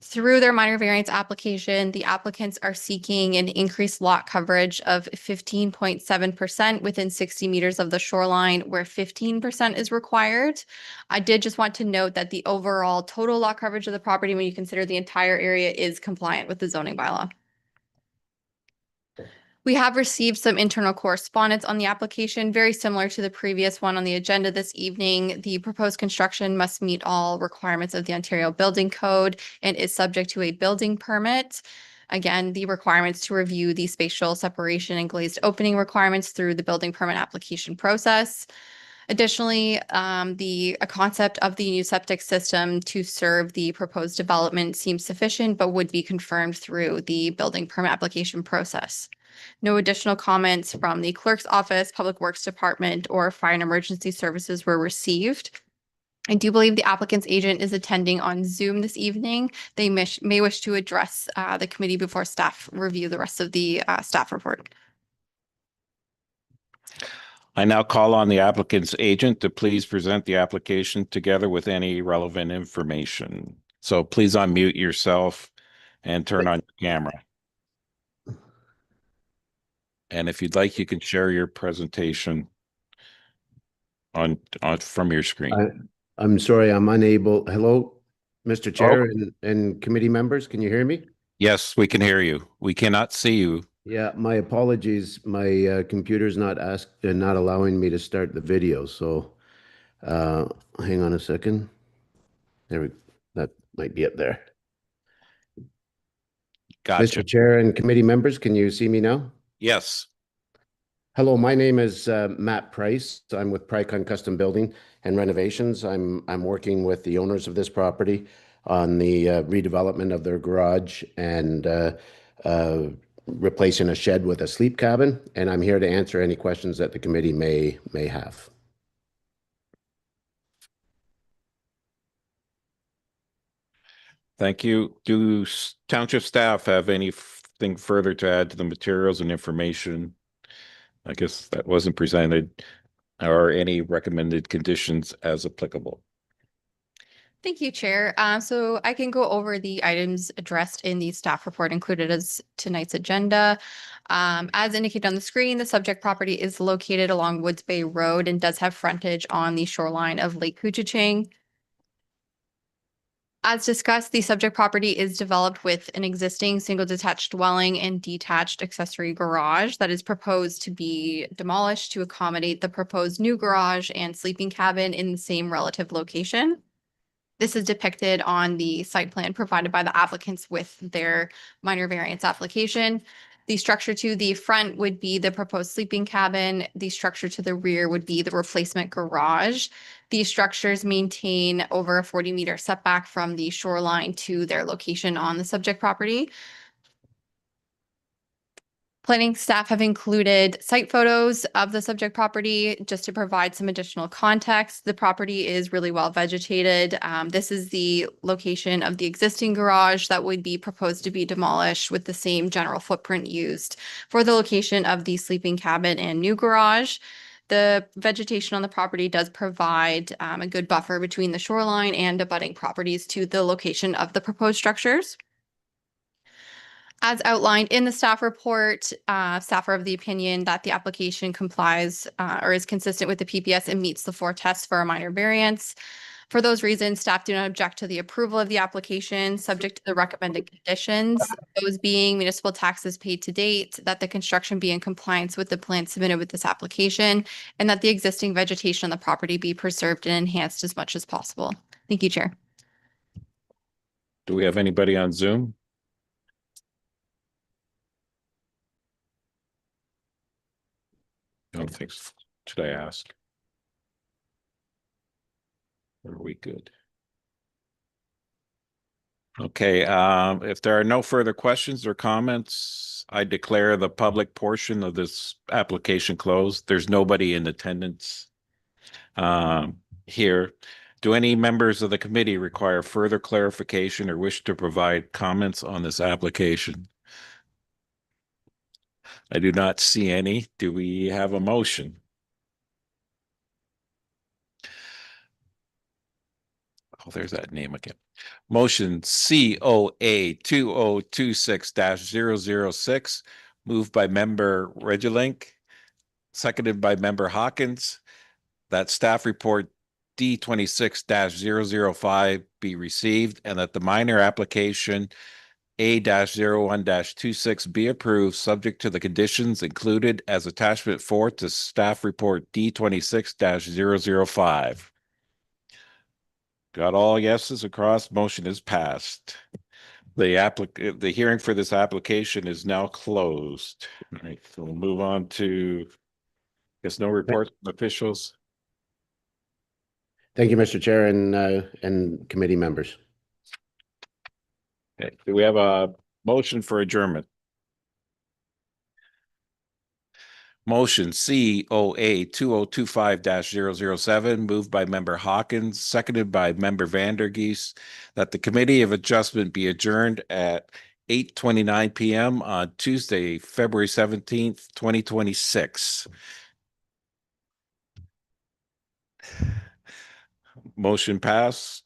Through their minor variance application, the applicants are seeking an increased lot coverage of 15.7% within 60 meters of the shoreline, where 15% is required. I did just want to note that the overall total lot coverage of the property, when you consider the entire area, is compliant with the zoning bylaw. We have received some internal correspondence on the application, very similar to the previous one on the agenda this evening. The proposed construction must meet all requirements of the Ontario Building Code and is subject to a building permit. Again, the requirements to review the spatial separation and glazed opening requirements through the building permit application process. Additionally, a concept of the new septic system to serve the proposed development seems sufficient, but would be confirmed through the building permit application process. No additional comments from the clerk's office, Public Works Department, or Fire and Emergency Services were received. I do believe the applicant's agent is attending on Zoom this evening. They may wish to address the committee before staff review the rest of the staff report. I now call on the applicant's agent to please present the application together with any relevant information. So please unmute yourself and turn on your camera. And if you'd like, you can share your presentation on from your screen. I'm sorry, I'm unable. Hello, Mr. Chair and committee members, can you hear me? Yes, we can hear you. We cannot see you. Yeah, my apologies. My computer's not allowing me to start the video. So hang on a second. That might be it there. Gotcha. Mr. Chair and committee members, can you see me now? Yes. Hello, my name is Matt Pryce. I'm with Prycon Custom Building and Renovations. I'm working with the owners of this property on the redevelopment of their garage and replacing a shed with a sleep cabin. And I'm here to answer any questions that the committee may have. Thank you. Do township staff have anything further to add to the materials and information? I guess that wasn't presented, or any recommended conditions as applicable. Thank you, Chair. So I can go over the items addressed in the staff report included as tonight's agenda. As indicated on the screen, the subject property is located along Woods Bay Road and does have frontage on the shoreline of Lake Couchiching. As discussed, the subject property is developed with an existing single detached dwelling and detached accessory garage that is proposed to be demolished to accommodate the proposed new garage and sleeping cabin in the same relative location. This is depicted on the site plan provided by the applicants with their minor variance application. The structure to the front would be the proposed sleeping cabin. The structure to the rear would be the replacement garage. These structures maintain over a 40-meter setback from the shoreline to their location on the subject property. Planning staff have included site photos of the subject property just to provide some additional context. The property is really well vegetated. This is the location of the existing garage that would be proposed to be demolished with the same general footprint used for the location of the sleeping cabin and new garage. The vegetation on the property does provide a good buffer between the shoreline and abutting properties to the location of the proposed structures. As outlined in the staff report, staff are of the opinion that the application complies or is consistent with the PPS and meets the 4 tests for a minor variance. For those reasons, staff do not object to the approval of the application, subject to the recommended conditions, those being municipal taxes paid to date, that the construction be in compliance with the plan submitted with this application, and that the existing vegetation on the property be preserved and enhanced as much as possible. Thank you, Chair. Do we have anybody on Zoom? I don't think so. Should I ask? Or are we good? Okay, if there are no further questions or comments, I declare the public portion of this application closed. There's nobody in attendance here. Do any members of the committee require further clarification or wish to provide comments on this application? I do not see any. Do we have a motion? Oh, there's that name again. Motion COA 2026-006, moved by member Regilink, seconded by member Hawkins, that staff report D26-005 be received and that the minor application A-01-26 be approved, subject to the conditions included as attachment 4 to staff report D26-005. Got all yeses across. Motion is passed. The hearing for this application is now closed. All right, so we'll move on to, I guess, no reports from officials. Thank you, Mr. Chair and committee members. Okay, do we have a motion for adjournment? Motion COA 2025-007, moved by member Hawkins, seconded by member Vandergeest, that the Committee of Adjustment be adjourned at 8:29 PM on Tuesday, February 17th, 2026. Motion passed.